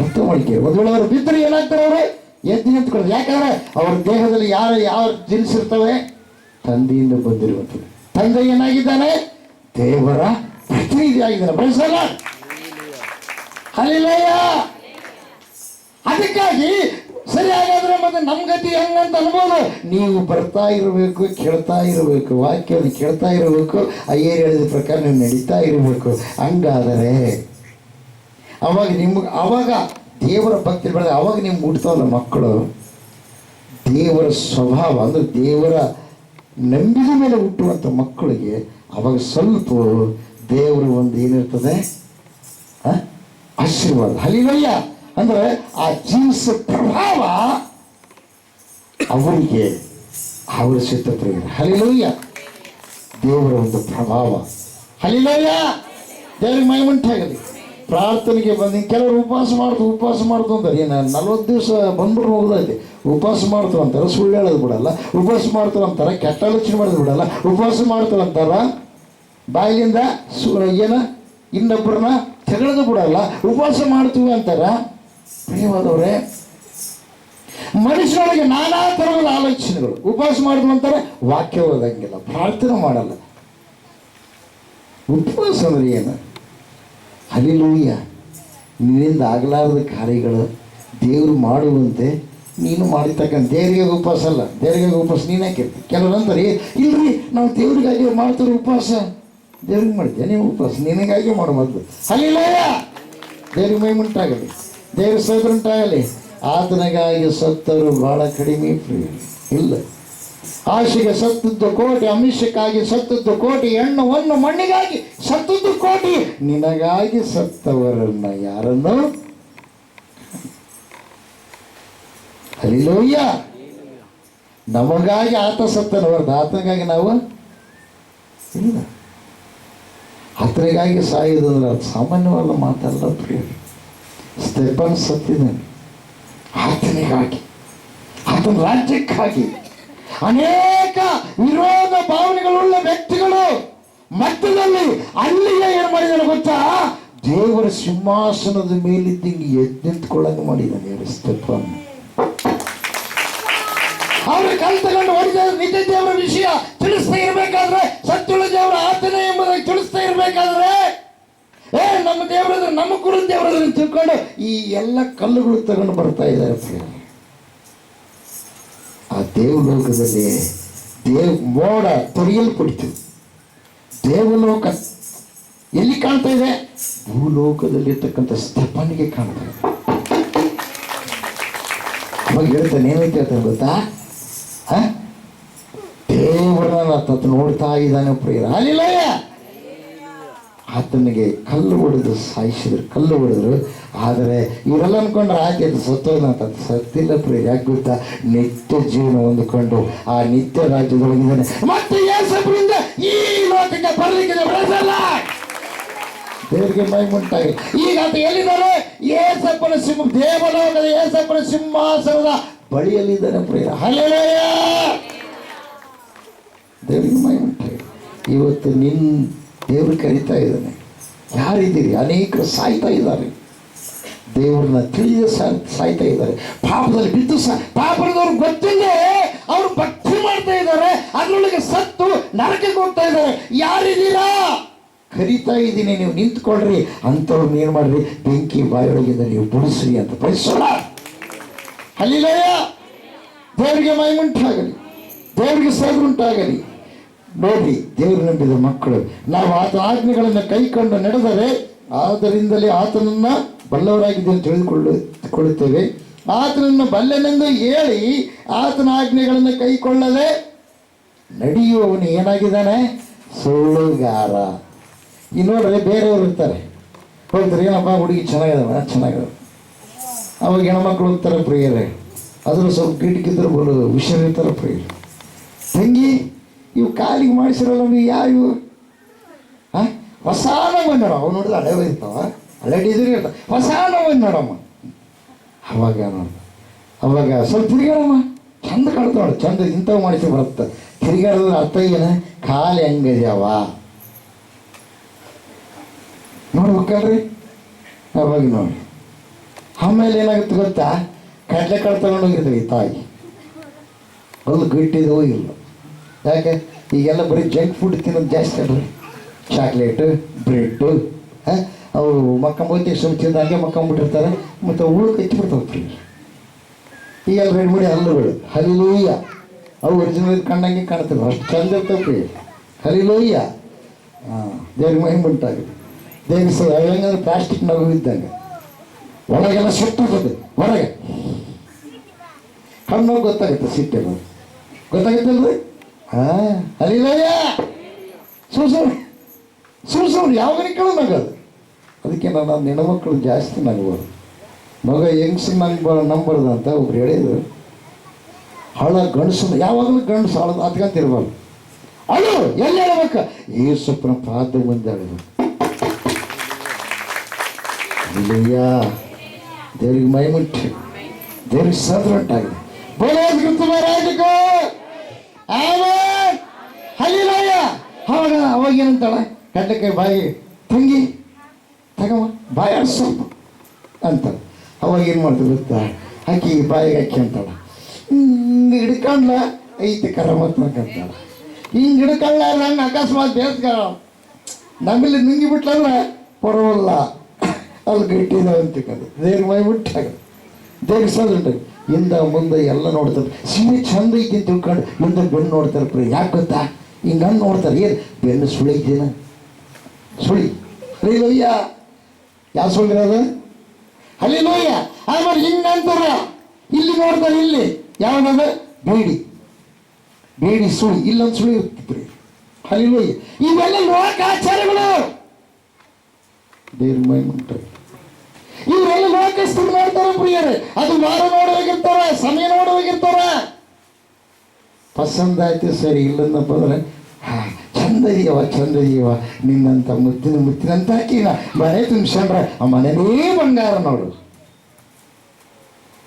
ಅರ್ಥ ಮಾಡ್ಕೇಳಿ. ಒಂದು ವೇಳೆ ಅವರು ಬಿದ್ದರೆ ಏನಾಗ್ತಾರೆ? ಅವರೇ ಎದ್ದು ನಿಂತ್ಕೊಳ್ಳೋದು. ಯಾಕಂದ್ರೆ ಅವ್ರ ದೇಹದಲ್ಲಿ ಯಾವ ಜನಿಸಿರ್ತವೆ? ತಂದೆಯಿಂದ ಬಂದಿರುವಂಥದ್ದು. ತಂದೆ ಏನಾಗಿದ್ದಾನೆ? ದೇವರ ಪ್ರತಿನಿಧಿ ಆಗಿದ್ದಾನೆ. ಬೆಳೆಸಲ್ಲ. ಹಲ್ಲೆಲೂಯಾ. ಅದಕ್ಕಾಗಿ ಸರಿ, ಹಾಗಾದ್ರೆ ಮತ್ತೆ ನಮ್ಮ ಗತಿ ಹೆಂಗಂತ ಅನ್ಬೋದು. ನೀವು ಬರ್ತಾ ಇರಬೇಕು, ಕೇಳ್ತಾ ಇರಬೇಕು, ವಾಕ್ಯವನ್ನು ಕೇಳ್ತಾ ಇರಬೇಕು, ಅಯ್ಯರು ಹೇಳಿದ ಪ್ರಕಾರ ನೀವು ನಡೀತಾ ಇರಬೇಕು. ಹಂಗಾದರೆ ಅವಾಗ ದೇವರ ಭಕ್ತಿ ಬೆಳೆದ ಅವಾಗ ನಿಮ್ಗೆ ಹುಡ್ತಾವಲ್ಲ ಮಕ್ಕಳು. ದೇವರ ಸ್ವಭಾವ ಅಂದರೆ ದೇವರ ನಂಬಿದ ಮೇಲೆ ಹುಟ್ಟುವಂಥ ಮಕ್ಕಳಿಗೆ ಅವಾಗ ಸ್ವಲ್ಪ ದೇವರ ಒಂದು ಏನಿರ್ತದೆ, ಆಶೀರ್ವಾದ. ಹಲ್ಲೆಲೂಯಾ. ಅಂದರೆ ಆ ಜೀನ್ಸ್ ಪ್ರಭಾವ ಅವರಿಗೆ ಅವರ ಸಿದ್ಧತೆ. ಹಲ್ಲೆಲೂಯಾ. ದೇವರ ಒಂದು ಪ್ರಭಾವ. ಹಲ್ಲೆಲೂಯಾ. ದೇವರಿಗೆ ಮಹಿಮೆಯುಂಟಾಗಲಿ. ಪ್ರಾರ್ಥನೆಗೆ ಬಂದು ಕೆಲವರು ಉಪವಾಸ ಮಾಡ್ತು ಅಂತಾರೆ. ಏನು 40 ದಿವಸ ಬಂದ್ಬಿಟ್ಟು ಹೋಗೋದೈತೆ. ಉಪವಾಸ ಮಾಡ್ತು ಅಂತಾರೆ, ಸುಳ್ಳು ಹೇಳೋದು ಬಿಡಲ್ಲ. ಉಪವಾಸ ಮಾಡ್ತು ಅಂತಾರೆ, ಕೆಟ್ಟ ಆಲೋಚನೆ ಮಾಡೋದು ಬಿಡಲ್ಲ. ಉಪವಾಸ ಮಾಡ್ತು ಅಂತಾರ, ಬಾಯಿಲಿಂದ ಇನ್ನೊಬ್ಬರನ್ನ ತೆಗೆದು ಬಿಡಲ್ಲ. ಉಪವಾಸ ಮಾಡ್ತೀವಿ ಅಂತಾರ. ಪ್ರಿಯವಾದವ್ರೆ, ಮನುಷ್ಯರೊಳಗೆ ನಾನಾ ಥರದ ಆಲೋಚನೆಗಳು. ಉಪವಾಸ ಮಾಡಿದ್ವು ಅಂತಾರೆ, ವಾಕ್ಯ ಓದಂಗಿಲ್ಲ, ಪ್ರಾರ್ಥನೆ ಮಾಡಲ್ಲ. ಉಪವಾಸ ಅಂದ್ರೆ ಏನು? ಹಲ್ಲೆಲೂಯಾ. ನಿನ್ನಿಂದ ಆಗಲಾರದ ಕಾರ್ಯಗಳು ದೇವರು ಮಾಡುವಂತೆ ನೀನು ಮಾಡಿರ್ತಕ್ಕಂಥ ದೇವರಿಗೆ ಉಪವಾಸ ಅಲ್ಲ. ದೇವರಿಗೆ ಉಪವಾಸ ನೀನು ಹಾಕಿರ್ತೀವಿ. ಕೆಲವರು ಅಂತಾರೆ, ಇಲ್ರಿ ನಾವು ದೇವರಿಗಾಗಿ ಮಾಡ್ತಾರೆ ಉಪವಾಸ. ದೇವ್ರಿಗೆ ಮಾಡ್ತೀಯ ನೀವು ಉಪವಾಸ? ನಿನಗಾಗಿ ಮಾಡೋ ಮೊದಲು. ಹಲ್ಲೆಲೂಯಾ. ದೇವ್ರಿಗೆ ಮಹಿಮೆಯುಂಟಾಗಲಿ, ದೇವ್ರ ಸ್ತೋತ್ರ ಉಂಟಾಗಲಿ. ಆತನಿಗಾಗಿ ಸತ್ತವರು ಬಹಳ ಕಡಿಮೆ ಪ್ರಿಯ. ಇಲ್ಲ, ಆಶೆಗೆ ಸತ್ತದ್ದು ಕೋಟಿ, ಅಮಿಷಕ್ಕಾಗಿ ಸತ್ತದ್ದು ಕೋಟಿ, ಹೆಣ್ಣು ಮಣ್ಣಿಗಾಗಿ ಸತ್ತದ್ದು ಕೋಟಿ. ನಿನಗಾಗಿ ಸತ್ತವರನ್ನ ಯಾರನ್ನು? ಹಲ್ಲೆಲೂಯಾ. ನಮಗಾಗಿ ಆತ ಸತ್ತನವರ್ದು, ಆತನಿಗಾಗಿ ನಾವು ಇಲ್ಲ. ಆತನಿಗಾಗಿ ಸಾಯೋದಂದ್ರೆ ಅದು ಸಾಮಾನ್ಯವಾದ ಮಾತಲ್ಲ ಪ್ರಿಯ. ಸ್ಟೆಫನ್ ಸತ್ತಿದ್ದಾನೆ ಆತನಿಗಾಗಿ, ಆತನ ರಾಜ್ಯಕ್ಕಾಗಿ. ಅನೇಕ ವಿರೋಧ ಭಾವನೆಗಳುಳ್ಳ ವ್ಯಕ್ತಿಗಳು ಮಧ್ಯದಲ್ಲಿ ಅಲ್ಲಿಗೆ ಏನು ಮಾಡಿದಾನೆ ಗೊತ್ತಾ? ದೇವರ ಸಿಂಹಾಸನದ ಮೇಲಿದ್ದಂಗೆ ಎದ್ದು ನಿಂತ್ಕೊಳ್ಳಂಗೆ ಮಾಡಿದ್ದಾನೆ ಸ್ಟೆಫನ್. ಅವ್ರ ಕಲ್ ತಗೊಂಡು ಹೊಡಿದ ನಿಜ ದೇವರ ವಿಷಯ ತಿಳಿಸ್ತಾ ಇರ್ಬೇಕಾದ್ರೆ, ಸತ್ಯುಳ್ಳ ದೇವರ ಆತನೇ ಎಂಬುದಾಗಿ ತಿಳಿಸ್ತಾ ಇರ್ಬೇಕಾದ್ರೆ, ನಮ್ಮ ದೇವರದ್ರ, ನಮ್ಮ ಗುರು ದೇವರದ್ರ ತಿಳ್ಕೊಂಡು ಈ ಎಲ್ಲ ಕಲ್ಲುಗಳು ತಗೊಂಡು ಬರ್ತಾ ಇದ್ದಾರೆ. ಆ ದೇವಲೋಕದಲ್ಲಿ ಮೋಡ ತೊರೆಯಲ್ಪಡ್ತು. ದೇವಲೋಕ ಎಲ್ಲಿ ಕಾಣ್ತಾ ಇದೆ? ಭೂಲೋಕದಲ್ಲಿ ಇರ್ತಕ್ಕಂಥ ಸ್ಟೆಫನ್ಗೆ ಕಾಣ್ತಾ ಇದೆ. ಅವಾಗ ಹೇಳ್ತಾನೆ, ಏನೈತೆ ಹೇಳ್ತಾನೆ ಗೊತ್ತಾ? ದೇವರನ್ನ ತತ್ ನೋಡ್ತಾ ಇದ್ದಾನೆ ಪ್ರಿಯರ. ಹಲ್ಲೆಲೂಯಾ. ಆತನಿಗೆ ಕಲ್ಲು ಹೊಡೆದು ಸಾಯಿಸಿದ್ರು, ಕಲ್ಲು ಹೊಡೆದ್ರು. ಆದರೆ ಇವರೆಲ್ಲ ಅನ್ಕೊಂಡ್ರೆ ಆಕೆ ಸತ್ತೋದಂತ. ಸತ್ತಿಲ್ಲ ಪ್ರಿಯ. ಯಾಕೆ ಗೊತ್ತಾ? ನಿತ್ಯ ಜೀವನ ಹೊಂದಿಕೊಂಡು ಆ ನಿತ್ಯ ರಾಜ್ಯದೊಳಗಿದ್ದಾನೆ. ಮತ್ತೆ ಯೇಸುವಿನಿಂದ ಈ ಲೋಕಕ್ಕೆ ಬರಲಿಕ್ಕೆ ಬೆಳೆಸಲ್ಲ. ದೇವರಿಗೆ ಮಹಿಮೆಯುಂಟಾಗಲಿ. ಈಗ ಆತ ಎಲ್ಲಿದ್ದಾರೆ? ಯೇಸಪ್ಪನ ದೇವಲೋಕದ ಯೇಸಪ್ಪನ ಸಿಂಹಾಸನದ ಬಳಿಯಲ್ಲಿದ್ದಾನೆ ಪ್ರಿಯ. ಹಲ್ಲೆಲೂಯಾ. ದೇವರಿಗೆ ಮಹಿಮೆಯುಂಟಾಗಲಿ. ಇವತ್ತು ದೇವರು ಕರೀತಾ ಇದ್ದಾನೆ. ಯಾರಿದ್ದೀರಿ? ಅನೇಕರು ಸಾಯ್ತಾ ಇದ್ದಾರೆ, ದೇವರನ್ನ ತಿಳಿದ ಸಾಯ್ತಾ ಇದ್ದಾರೆ. ಪಾಪದಲ್ಲಿ ಬಿದ್ದು ಪಾಪದವ್ರು ಗೊತ್ತಿಲ್ಲದೆ ಅವರು ಭಕ್ತಿ ಮಾಡ್ತಾ ಇದ್ದಾರೆ, ಅದರೊಳಗೆ ಸತ್ತು ನರಕಕ್ಕೆ ಹೋಗ್ತಾ ಇದ್ದಾರೆ. ಯಾರಿದ್ದೀರಾ? ಕರೀತಾ ಇದ್ದೀನಿ, ನೀವು ನಿಂತ್ಕೊಳ್ರಿ. ಅಂಥವ್ರನ್ನ ಏನು ಮಾಡ್ರಿ? ಬೆಂಕಿ ಬಾಯೊಳಗಿಂದ ನೀವು ಬಿಡಿಸ್ರಿ ಅಂತ ಬಯಸೋಣ. ಹಲ್ಲೆಲೂಯಾ. ದೇವರಿಗೆ ಮಹಿಮೆಯುಂಟಾಗಲಿ, ದೇವರಿಗೆ ಸ್ತೋತ್ರ ಉಂಟಾಗಲಿ. ನೋಡಿ, ದೇವರು ನಂಬಿದ ಮಕ್ಕಳು ನಾವು ಆತ ಆಜ್ಞೆಗಳನ್ನು ಕೈಕೊಂಡು ನಡೆದರೆ ಆದ್ದರಿಂದಲೇ ಆತನನ್ನು ಬಲ್ಲವರಾಗಿದ್ದೇವೆ ತಿಳಿದುಕೊಳ್ಳುತ್ತೇವೆ. ಆತನನ್ನು ಬಲ್ಲೆನೆಂದು ಹೇಳಿ ಆತನ ಆಜ್ಞೆಗಳನ್ನು ಕೈಕೊಳ್ಳದೆ ನಡೆಯುವವನು ಏನಾಗಿದ್ದಾನೆ? ಸುಳ್ಳುಗಾರ. ಈ ನೋಡ್ರಿ, ಬೇರೆಯವರು ಇರ್ತಾರೆ, ಹೋಗ್ತಾರೆ, ಏನಪ್ಪ ಹುಡುಗಿ ಚೆನ್ನಾಗಿದ್ದಾವೆ. ಅವಾಗ ಹೆಣ್ಮಕ್ಳು ಹೋಗ್ತಾರೆ ಪ್ರಿಯರೇ, ಅದ್ರ ಸ್ವಲ್ಪ ಗಿಟ್ಕಿದ್ರೆ ಬೋಲು ಹುಷಾರಿರ್ತಾರೆ ಪ್ರಿಯರು. ತಂಗಿ, ಇವು ಕಾಲಿಗೆ ಮಾಡಿಸಿರಲ್ಲ ಯಾವು? ಹೊಸಾನ ಬಂದೋಣ. ಅವು ನೋಡಿದ್ರೆ ಹಳೆ ಇರ್ತಾವ, ಹಳೆ ಡಿಸೈನ್ ಇರ್ತಾವ. ಹೊಸಾನ ಬಂದು ನೋಡಮ್ಮ. ಅವಾಗ ಸ್ವಲ್ಪ ತಿರುಗಾಡಮ್ಮ, ಚಂದ ಕಾಣ್ತಾವ ನೋಡಿ, ಚಂದ ಇಂಥವು ಮಾಡಿಸಿ ಬರುತ್ತೆ. ತಿರುಗಾಡಿದ್ರೆ ಅರ್ಥ ಏನ, ಖಾಲಿ ಹೆಂಗಿದ್ಯಾವ ನೋಡ್ಬೇಕಲ್ರಿ. ಅವಾಗ ನೋಡಿ ಆಮೇಲೆ ಏನಾಗುತ್ತೆ ಗೊತ್ತಾ, ಕಡಲೆಕಾಳು ತಗೊಂಡೋಗಿರ್ತೀವಿ ತಾಯಿ, ಅಲ್ಲಿ ಗಟ್ಟಿದ್ದು ಇಲ್ಲ. ಯಾಕೆ ಈಗೆಲ್ಲ ಬರೀ ಜಂಕ್ ಫುಡ್ ತಿನ್ನೋದು ಜಾಸ್ತಿ ಅಲ್ರಿ. ಚಾಕ್ಲೇಟು, ಬ್ರೆಡ್ಡು, ಅವು ಮಕ್ಕಂಬೋತಿ ಸುಮ್ಮ ತಿಂದು ಹಂಗೆ ಮಕ್ಕಂಬಿಟ್ಟಿರ್ತಾರೆ. ಮತ್ತು ಹುಳು ಕಚ್ಚಿಬಿಡ್ತಾವೆ ಫ್ರೀ. ಈಗೆಲ್ಲ ರೆಡಿಮೇಡ್ ಹಲ್ಲುಗಳು, ಹಲಿಲೂಯ್ಯ, ಅವು ಒರಿಜಿನಲ್ ಕಂಡಂಗೆ ಕಾಣ್ತವೆ, ಅಷ್ಟು ಚಂದ ಇರ್ತವೆ ಫ್ರೀ. ಹಲಿಲೂಯ್ಯ. ದೇವ್ರಿಗೆ ಮಹಿಮೆ ಉಂಟಾಗುತ್ತೆ. ದೇವ್ರಿಗೆ ಹೆಂಗಂದ್ರೆ ಪ್ಲಾಸ್ಟಿಕ್ ನಗು ಇದ್ದಂಗೆ ಒಳಗೆಲ್ಲ ಸುಟ್ಟಿರ್ತದೆ, ಹೊರಗೆ ಕಣ್ಣೋಗಿ ಗೊತ್ತಾಗುತ್ತೆ ಸಿಟ್ಟೆಲ್ಲ, ಗೊತ್ತಾಗುತ್ತಲ್ರಿ. ಹಲಿಲೂಯ್ಯ. ಸುಳ್ಳು ಯಾವಾಗ ಕೇಳೋ ನಗೋದು. ಅದಕ್ಕೆ ನಾನು ಹೆಣ್ಮಕ್ಳು ಜಾಸ್ತಿ ನಗಬಾರ್ದು. ಮಗ ಹೆಂಗಸು ನಂಬಾರ್ದು ಅಂತ ಒಬ್ರು ಹೇಳಿದ್ರು. ಹಳ ಗಂಡಸು ಯಾವಾಗಲೂ ಗಂಡಸು ಹಳದು ಹತ್ಕೊಂತಿರ್ಬಾರ್ದು. ಅಳು ಎಲ್ಲಿ ಹೇಳ್ಬೇಕ, ಏಸಪ್ಪನ ಪಾದ ಮುಂದೆ ಅಳು. ಹಲಿಲೂಯ್ಯ. ದೇವ್ರಿಗೆ ಮಹಿಮುಂಟು, ದೇವ್ರಿಗೆ ಸದ್ರ ಉಂಟಾಗಿದೆ. ಹಲಿಲೂಯ್ಯ. ಅವಾಗ ಏನಂತಾಳ, ಕಡ್ಲೆಕಾಯಿ ಬಾಯಿ ತಂಗಿ ತಗಮ್ಮ ಬಾಯಿ ಸ್ವಲ್ಪ ಅಂತ. ಅವಾಗ ಏನು ಮಾಡ್ತೀವಿ ಗೊತ್ತಾ, ಹಾಕಿ ಬಾಯಿಗೆ ಹಾಕಿ ಅಂತಾಳ. ಹಿಂಗೆ ಹಿಡ್ಕೊಂಡ್ಲ ಐತಿ ಕರ ಮತ್ತಂತಾಳ. ಹಿಂಗೆ ಹಿಡ್ಕೊಳ್ಳ ನಂಗೆ ಅಕಸ್ಮಾತ್ ಬೇಸ್ಗಾರ ನಮ್ಮಲ್ಲಿ ನುಂಗಿ ಬಿಟ್ಲಂದ್ರೆ ಪರವಲ್ಲ, ಅಲ್ಲಿ ಗಟ್ಟಿದಾವ ಅಂತಿಕ್ಕದು. ದೇವ್ರ ಮೈ ಬಿಟ್ಟಾಗ ದೇವ್ರಿಗೆ ಸದುಂಟು. ಹಿಂದ ಮುಂದೆ ಎಲ್ಲ ನೋಡ್ತಾರೆ. ಸೀರೆ ಚಂದ ಐತಿ ಅಂತ ತಿಳ್ಕೊಂಡು ಮುಂದೆ ಬೆನ್ನು ನೋಡ್ತಾರೆ ಪ್ರೀ. ಯಾಕೆ ಗೊತ್ತಾ, ಹಿಂಗೆ ಹಂಗೆ ನೋಡ್ತಾರೆ. ಏನು ಬೆನ್ನು ಸುಳಿ ಐತಿನ, ಸುಳಿ. ಹಲಿಲೂಯ್ಯ. ಯಾವ ಸುಳಿರೋದು? ಹಲಿಲೂಯ್ಯ. ಆಮೇಲೆ ಹಿಂಗೆ ಅಂತಾರ, ಇಲ್ಲಿ ನೋಡ್ತಾರೆ, ಇಲ್ಲಿ ಯಾವ್ದದ ಬೇಡಿ, ಬೇಡಿ ಸುಳಿ, ಇಲ್ಲೊಂದು ಸುಳಿ ಇರ್ತಿದ್ರಿ. ಹಲಿಲೂಯ್ಯ. ಇವೆಲ್ಲ ಲೋಕಾಚಾರಗಳು. ದೇವ್ರ ಮೈ ಉಂಟು. ಇವರೆಲ್ಲ ಲೋಕಸ್ಥರು ಮಾಡ್ತಾರೆ ಪ್ರಿಯರೇ. ಅದು ವಾರ ನೋಡುವಾಗಿರ್ತಾರ, ಸಮಯ ನೋಡುವಾಗಿರ್ತಾರ. ಪಸಂದ ಆಯ್ತು ಸರಿ, ಇಲ್ಲಂದಪ್ಪ ಅಂದ್ರೆ ಚಂದ ಇದೀವ ನಿನ್ನಂತ ಮುತ್ತಿನಂತ ಹಾಕಿನ ಮನೆ ತುಂಬಿಸ್ಕೊಂಡ್ರೆ ಆ ಮನೆನೇ ಬಂಗಾರ ನೋಡು.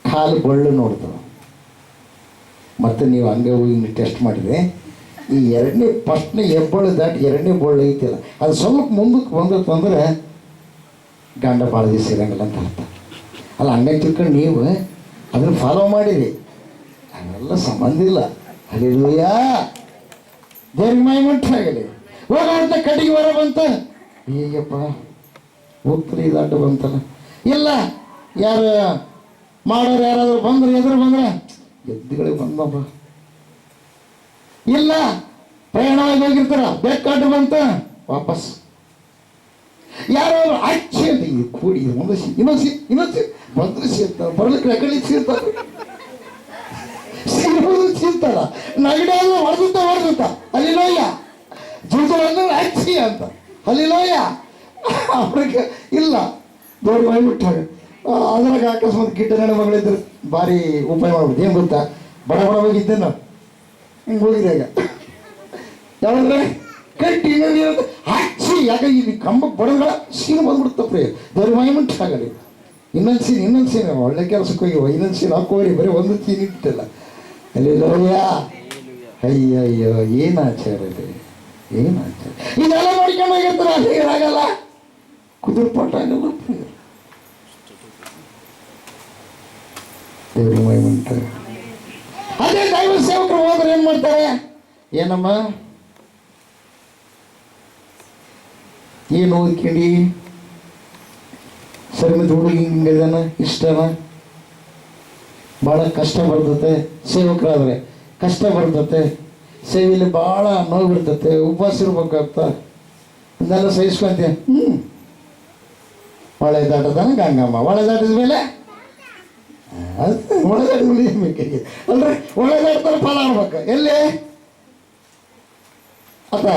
ಕಾಲು ಬಳ್ಳು ನೋಡ್ತಾವ. ಮತ್ತು ನೀವು ಹಂಗೆ ಹೋಗಿ ಟೆಸ್ಟ್ ಮಾಡಿದ್ರೆ ಈ ಎರಡನೇ ಫಸ್ಟ್ನೇ ಹೆಬ್ಬಳ್ಳು ದಾಟಿ ಎರಡನೇ ಬಳ್ಳು ಐತಿಲ್ಲ, ಅದು ಸ್ವಲ್ಪ ಮುಂದಕ್ಕೆ ಬಂದತ್ತು ಅಂದರೆ ಗಂಡ ಭಾಳ ದಿವಸ ಇರಂಗಿಲ್ಲ ಅಂತ ಅರ್ಥ. ಅಲ್ಲ ಹಂಗೆ ತಿಳ್ಕೊಂಡು ನೀವು ಅದನ್ನು ಫಾಲೋ ಮಾಡಿರಿ, ಹಂಗೆಲ್ಲ ಸಂಬಂಧ ಇಲ್ಲ. ಹಲಿಲೂಯ್ಯ. ದೇವ್ರಿಗೆ ಮಹಿಮುಂಟಾಗಲಿ. ಹೋಗಾಡ್ತ ಕಡೆಗೆ ಹೊರ ಬಂತ, ಹೀಗಪ್ಪ ಹೋಗ್ತಾರೆ, ಇದು ಅಡ್ಡ ಬಂತಲ್ಲ. ಇಲ್ಲ ಯಾರು ಮಾಡೋರು ಯಾರಾದರೂ ಬಂದ್ರೆ ಎದುರು ಬಂದ್ರೆ ಎದ್ದುಗಳಿಗೆ ಬಂದಪ್ಪ. ಇಲ್ಲ ಪ್ರಯಾಣವಾಗಿ ಹೋಗಿರ್ತಾರ, ಬೇಕಾಡ್ರು ಬಂತ ವಾಪಸ್. ಯಾರೋ ಅಚ್ಚಿ ಅಂತ ಇದು ಕೂಡಿ ಇನ್ನೊಂದು ಬಂದ್ರೆ ಸಿಗ್ತಾರೆ, ಬರ್ಲಿಕ್ಕೆ ರೆಕಡಿಗೆ ಸಿಗ್ತಾರೆ, ಸಿಗ್ತಾರ. ನಗಡೆ ಹೊಡೆದುತ್ತ ಹಲಿಲೂಯ್ಯ. ಜೂಜು ಅಚ್ಚಿ ಅಂತ ಹಲಿಲೂಯ್ಯ. ಅವ್ರಿಗೆ ಇಲ್ಲ ದೊಡ್ಡ ಮಾಡಿಬಿಟ್ಟಾಗ ಅದ್ರಾಗ ಅಕಸ್ಮಾತ್ ಗಿಡ್ಡ ನಡೆ ಮಗಳಿದ್ರು ಭಾರಿ ಉಪಾಯ ಮಾಡ್ಬಿಟ್ಟು. ಏನು ಗೊತ್ತಾ, ಬಡ ಹೋಗಿದ್ದೆ ನಾವು ಹಿಂಗೆ ಹೋಗಿದ್ದೆ. ಈಗ ಯಾವಂದ್ರೆ ಕಟ್ಟಿ ಹಚ್ಚಿ, ಯಾಕೆ ಇಲ್ಲಿ ಕಂಬಕ್ಕೆ ಬಡಗಳ ಸೀನ್ ಬಂದ್ಬಿಡ್ತಪ್ಪ. ದೇವ್ರ ಮಹಿಮುಂಟಾಗಲಿ. ಇನ್ನೊಂದು ಸೀನ್ ಒಳ್ಳೆ ಕೆಲಸಕ್ಕೆ ಹೋಗಿವ, ಇನ್ನೊಂದು ಸೀನ್ ಹಾಕೋರಿ, ಬರೀ ಒಂದು ಸೀನ್ ಇಟ್ಟಿಲ್ಲ. ಹಲಿಲೂಯ್ಯ. ಅಯ್ಯಯ್ಯೋ, ಏನು ಆಚಾರ ಇದೆ, ಏನು ಆಚಾರ. ಇದೆಲ್ಲ ನೋಡ್ಕೊಂಡು ಹೋಗಿರ್ತಾರೆ, ಹೇಗಾಗಲ್ಲ, ಕುದುರ್ಪಾಟ ಆಗಲ್ಲ. ದೇವ್ರ ಮಹಿಮುಂಟಾಗಲಿ. ಅದೇ ದೈವ ಸೇವಕರು ಹೋದ್ರೆ ಏನು ಮಾಡ್ತಾರೆ, ಏನಮ್ಮ ಏನು ಓದ್ಕೊಂಡಿ ಸರಿ, ಮತ್ತು ಹುಡುಗಿ ಹಿಂಗಿದಾನ ಇಷ್ಟನ, ಭಾಳ ಕಷ್ಟ ಬರ್ತತೆ. ಸೇವಕರಾದರೆ ಕಷ್ಟ ಬರ್ತತೆ, ಸೇವೆಯಲ್ಲಿ ಭಾಳ ನೋವಿರ್ತತೆ, ಉಪವಾಸ ಇರ್ಬೇಕಾಗ್ತ. ಇದನ್ನೆಲ್ಲ ಸಹಿಸ್ಕೊಂತೀಯ. ಒಳ್ಳೆ ದಾಟದಾನ ಗಂಗಮ್ಮ, ಒಳ್ಳೆ ದಾಟಿದ ಮೇಲೆ ಅದು ಒಳ್ಳೆ ದಾಟಿದ ಅಂದ್ರೆ ಒಳ್ಳೆ ದಾಟ್ತಾರೆ ಫಲ ಆಗ್ಬೇಕು. ಎಲ್ಲಿ ಅದ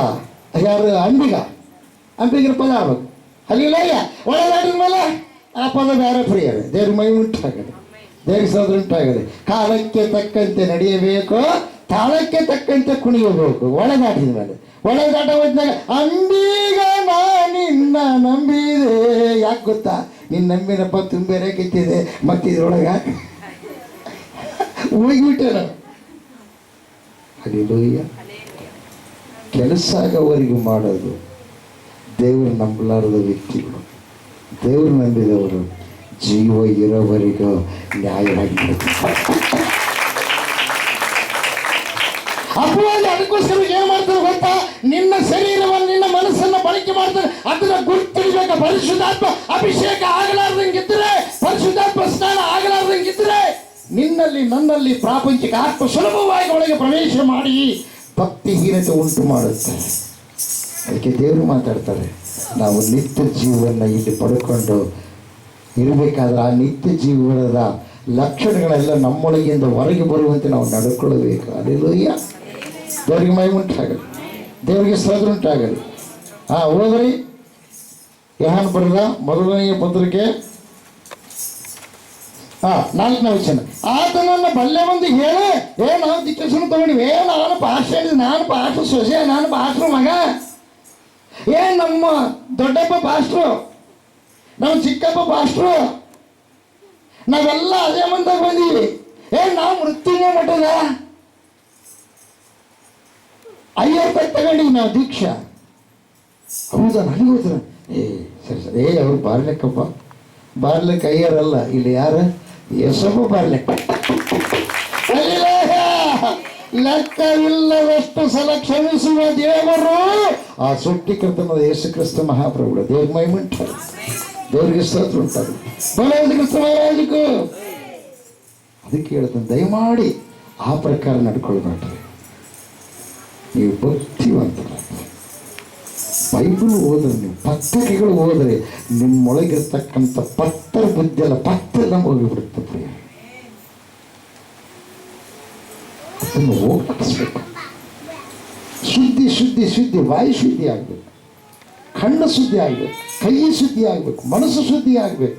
ಯಾರು ಅಂಬಿಗರ ಪದ ಆಗ್ಬೇಕು. ಹಲಿಲೂಯ್ಯ. ಒಳ್ಳೆ ದಾಟಿದ ಮೇಲೆ ಆ ಪದ ಬೇರೆ ಪ್ರಿಯರೇ. ದೇವ್ರ ಮಹಿಮುಂಟಾಗಲಿ, ದೇವ್ರ ಸೋದರ ಉಂಟಾಗಲಿ. ಕಾಲಕ್ಕೆ ತಕ್ಕಂತೆ ನಡೆಯಬೇಕು, ತಾಳಕ್ಕೆ ತಕ್ಕಂತೆ ಕುಣಿಯಬೇಕು. ಒಳ್ಳೆ ದಾಟಿದ ಮೇಲೆ, ಒಳ್ಳೆ ದಾಟ ಹೋದ್ನಾಗ ಅಂಬೀಗ ನಾ ನಿನ್ನ ನಂಬಿದೆ. ಯಾಕೆ ಗೊತ್ತಾ, ನಿನ್ನ ನಂಬಿನಪ್ಪ ತುಂಬೇರೆ ಕಿತ್ತಿದೆ, ಮತ್ತು ಇದ್ರೊಳಗೆ ಹೋಗಿಬಿಟ್ಟೆ ನಾನು. ಹಲ್ಲೆಲೂಯಾ. ಕೆಲಸ ಆಗೋವರೆಗೂ ಮಾಡೋದು. ದೇವರು ನಂಬಲಾರದ ವ್ಯಕ್ತಿಗಳು, ದೇವರು ನಂಬಿದವರು ಜೀವ ಇರೋವರೆಗೂ ನ್ಯಾಯವಾಗಿ ಅಪವಾದ ಅದಕ್ಕೋಸ್ಕರ ಏನ್ ಮಾಡ್ತಾರೆ ಗೊತ್ತಾ? ನಿನ್ನ ಶರೀರವನ್ನು ನಿನ್ನ ಮನಸ್ಸನ್ನು ಬಳಕೆ ಮಾಡ್ತಾರೆ. ಅದನ್ನ ಗುರುತಿರ್ಬೇಕು. ಪರಿಶುದ್ಧಾತ್ಮ ಅಭಿಷೇಕ ಆಗಲಾರ್ದಂಗಿದ್ರೆ, ಪರಿಶುದ್ಧಾತ್ಮ ಸ್ನಾನ ಆಗಲಾರ್ದಂಗಿದ್ರೆ ನಿನ್ನಲ್ಲಿ ನನ್ನಲ್ಲಿ ಪ್ರಾಪಂಚಿಕ ಆತ್ಮ ಸುಲಭವಾಗಿ ಒಳಗೆ ಪ್ರವೇಶ ಮಾಡಿ ಭಕ್ತಿಹೀನತೆ ಉಂಟು ಮಾಡುತ್ತೆ. ಅದಕ್ಕೆ ದೇವರು ಮಾತಾಡ್ತಾರೆ, ನಾವು ನಿತ್ಯ ಜೀವನ ಇಲ್ಲಿ ಪಡ್ಕೊಂಡು ಇರಬೇಕಾದ್ರೆ ಆ ನಿತ್ಯ ಜೀವನದ ಲಕ್ಷಣಗಳೆಲ್ಲ ನಮ್ಮೊಳಗಿಂದ ಹೊರಗೆ ಬರುವಂತೆ ನಾವು ನಡ್ಕೊಳ್ಳಬೇಕು. ಹಲ್ಲೆಲೂಯಾ. ದೇವರಿಗೆ ಮಹಿಮೆ ಉಂಟಾಗಲಿ, ದೇವರಿಗೆ ಸ್ತೋತ್ರ ಉಂಟಾಗಲಿ. ಹೋದ್ರಿ ಯೋಹಾನ ಬರೆದ ಮೊದಲನೆಯ ಪತ್ರಿಕೆ 4ನೇ ವಚನ. ಆತನನ್ನು ಬಲ್ಲೆವಂದು ಹೇಳಿ, ನಾವು ದಿಕ್ಕಸನ ತಗೊಂಡಿವಿ, ನಾನು ಪಾಸ್ಟರ್ ಸೊಸೆ, ನಾನು ಪಾಸ್ಟ್ರು ಮಗ, ನಮ್ಮ ದೊಡ್ಡಪ್ಪ ಪಾಸ್ಟ್ರು, ನಮ್ಮ ಚಿಕ್ಕಪ್ಪ ಪಾಸ್ಟ್ರು, ನಾವೆಲ್ಲ ಅದೇ ಮಂದಾಗ ಬಂದೀವಿ. ನಾವು ಮೃತ್ಯುಂಜಯ ಮಠದ 5,000 ರೂಪಾಯಿ ತಗೊಂಡಿವಿ ನಾವು ದೀಕ್ಷಾ. ಹೌದಾ? ನನಗೆ ಹೋದ್ರ ಸರಿ ಅವ್ರು ಬಾರ್ಲೆಕ್ಕಪ್ಪ, ಬಾರ್ಲೆಕ್ಕ ಅಯ್ಯರಲ್ಲ, ಇಲ್ಲಿ ಯಾರು ಯಶಪ್ಪ ಬಾರ್ಲೆಕ್ಕ. ಲೆಕ್ಕವಿಲ್ಲದಷ್ಟು ಸಲ ಕ್ಷಮಿಸುವ ದೇವರು ಆ ಸೃಷ್ಟಿಕರ್ತನಾದ ಯೇಸು ಕ್ರಿಸ್ತ ಮಹಾಪ್ರಭುಗಳು. ದೇವ್ರ ಮಹಿಮೆ ಉಂಟಾಗಲಿ, ದೇವರಿಗೆ ಸ್ತೋತ್ರ ಉಂಟಾಗಲಿ. ಕ್ರಿಸ್ತ ಮಹಾರಾಜಕ್ಕೂ ಅದಕ್ಕೆ ಹೇಳ್ತಾನೆ, ದಯಮಾಡಿ ಆ ಪ್ರಕಾರ ನಡ್ಕೊಳ್ಬೇಡ್ರಿ. ನೀವು ಭಕ್ತಿವಂತರ ಬೈಬಲ್ ಓದ್ರೆ, ನೀವು ಪತ್ರಿಕೆಗಳು ಓದ್ರೆ ನಿಮ್ಮೊಳಗಿರ್ತಕ್ಕಂಥ ಪತ್ತರ ಬುದ್ಧಿ ಅಲ್ಲ, ಪತ್ರ ನಮ್ಗೆ ಹೋಗಿಬಿಡುತ್ತೆ ಪ್ರಿಯ. ಅದನ್ನು ಹೋಗಿಸ್ಬೇಕು. ಶುದ್ಧಿ ಶುದ್ಧಿ ಶುದ್ಧಿ, ವಾಯು ಶುದ್ಧಿ ಆಗಬೇಕು, ಕಣ್ಣು ಶುದ್ಧಿ ಆಗಬೇಕು, ಕೈ ಶುದ್ಧಿ ಆಗಬೇಕು, ಮನಸ್ಸು ಶುದ್ಧಿ ಆಗಬೇಕು.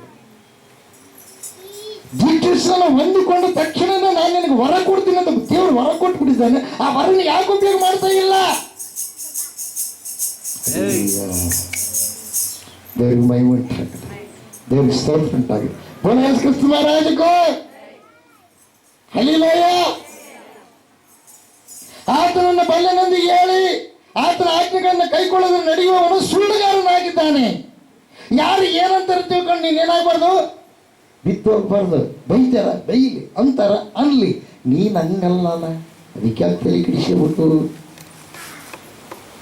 ದೀಕ್ಷೆನ ಹೊಂದಿಕೊಂಡ ತಕ್ಷಣ ನಾನು ನಿನಗೆ ವರ ಕೊಡ್ತೀನಿ ಅಂತ ದೇವರು ವರ ಕೊಟ್ಬಿಟ್ಟಿದ್ದಾನೆ. ಆ ವರನ ಯಾಕೆ ಉಪಯೋಗ ಮಾಡ್ತಾ ಇಲ್ಲ? ದೇವ್ರಿಗೆ ಮಹಿಮೆ ಉಂಟಾಗಲಿ, ದೇವ್ರಿಗೆ ಸ್ತೋತ್ರ ಉಂಟಾಗಲಿ. ಬೋಲಯೇಸು ಕ್ರಿಸ್ತ ಮಹಾರಾಜಕ್ಕೂ ಹಲ್ಲೆಲೂಯಾ. ಆತನನ್ನು ಬಲ್ಲೆನೆಂದು ಹೇಳಿ ಆತನ ಆಜ್ಞೆಗಳನ್ನು ಕೈಕೊಳ್ಳೋದು ನಡೆಯುವವನು ಸುಳ್ಳುಗಾರನಾಗಿದ್ದಾನೆ. ಯಾರು ಏನಂತಾರೆ ತಿಳ್ಕೊಂಡು ನೀನು ಏನಾಗಬಾರ್ದು, ಬಿತ್ತೋಗ್ಬಾರ್ದು. ಬೈತಾರ ಬೈಲಿ, ಅಂತಾರ ಅನ್ಲಿ, ನೀನು ಹಂಗಲ್ಲ. ಅದಕ್ಕೆ ಯಾಕೆ ತಲೆ ಕೆಡಿಸಬೇಕು?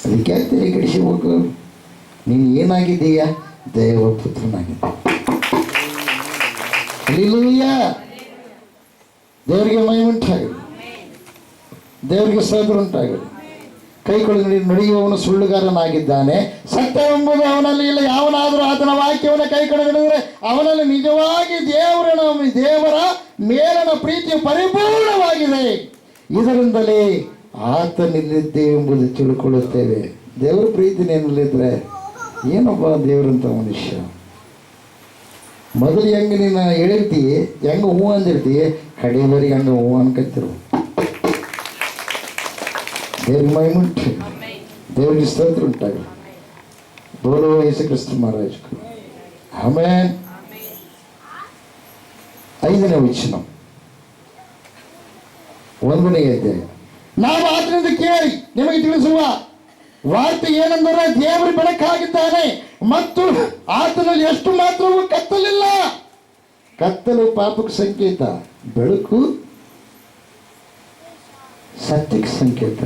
ಅದಕ್ಕೆ ಯಾಕೆ ತಲೆ ಕೆಡಿಸಬೇಕು? ನೀನು ಏನಾಗಿದ್ದೀಯ? ದೇವಪುತ್ರನಾಗಿದ್ದ. ಹಲ್ಲೆಲೂಯಾ. ದೇವರಿಗೆ ಮಹಿಮೆ ಉಂಟಾಗಲಿ, ದೇವರಿಗೆ ಸ್ತೋತ್ರ ಉಂಟಾಗಲಿ. ಕೈಕೊಳ್ಳಿ ನಡೆಯುವವನು ಸುಳ್ಳುಗಾರನಾಗಿದ್ದಾನೆ, ಸತ್ಯವೆಂಬುದು ಅವನಲ್ಲಿ ಇಲ್ಲ. ಯಾವನಾದರೂ ಆತನ ವಾಕ್ಯವನ್ನು ಕೈಕೊಂಡು ನಡೆದರೆ ಅವನಲ್ಲಿ ನಿಜವಾಗಿ ದೇವರ ಮೇಲನ ಪ್ರೀತಿಯು ಪರಿಪೂರ್ಣವಾಗಿದೆ. ಇದರಿಂದಲೇ ಆತನಲ್ಲಿದ್ದೇವೆ ಎಂಬುದು ತಿಳ್ಕೊಳ್ಳುತ್ತೇವೆ. ದೇವರ ಪ್ರೀತಿ ನಿನ್ನಲ್ಲಿದ್ದರೆ ಏನಪ್ಪ ದೇವರಂತ ಮನುಷ್ಯ. ಮೊದಲು ಹೆಂಗೆ ನೀನು ಹೇಳಿರ್ತೀವಿ, ಹೆಂಗೆ ಹೂ ಅಂದಿರ್ತೀವಿ, ಕಡೆಯವರೆಗೆ ಹಂಗೆ ಹೂ ಅನ್ಕತ್ತಿರು. ದೇವ್ರ ಮಹಿಮೆ ಉಂಟು, ದೇವರಿಗೆ ಸ್ತೋತ್ರ ಉಂಟಾಗಲಿ. ಬೋಲೋ ಯೇಸು ಕ್ರಿಸ್ತ ಮಹಾರಾಜ. ಆಮೆನ್. 5ನೇ ವಚನ 1ನೇ ಅಧ್ಯಾಯ. ನಾವು ಆತನಿಂದ ಕೇಳಿ ನಿಮಗೆ ತಿಳಿಸುವ ವಾರ್ತೆ ಏನೆಂದರೆ, ದೇವರು ಬೆಳಕಾಗಿದ್ದಾನೆ ಮತ್ತು ಆತನಲ್ಲಿ ಎಷ್ಟು ಮಾತ್ರವೂ ಕತ್ತಲಿಲ್ಲ. ಕತ್ತಲು ಪಾಪಕ್ಕೆ ಸಂಕೇತ, ಬೆಳಕು ಸತ್ಯಕ್ಕೆ ಸಂಕೇತ,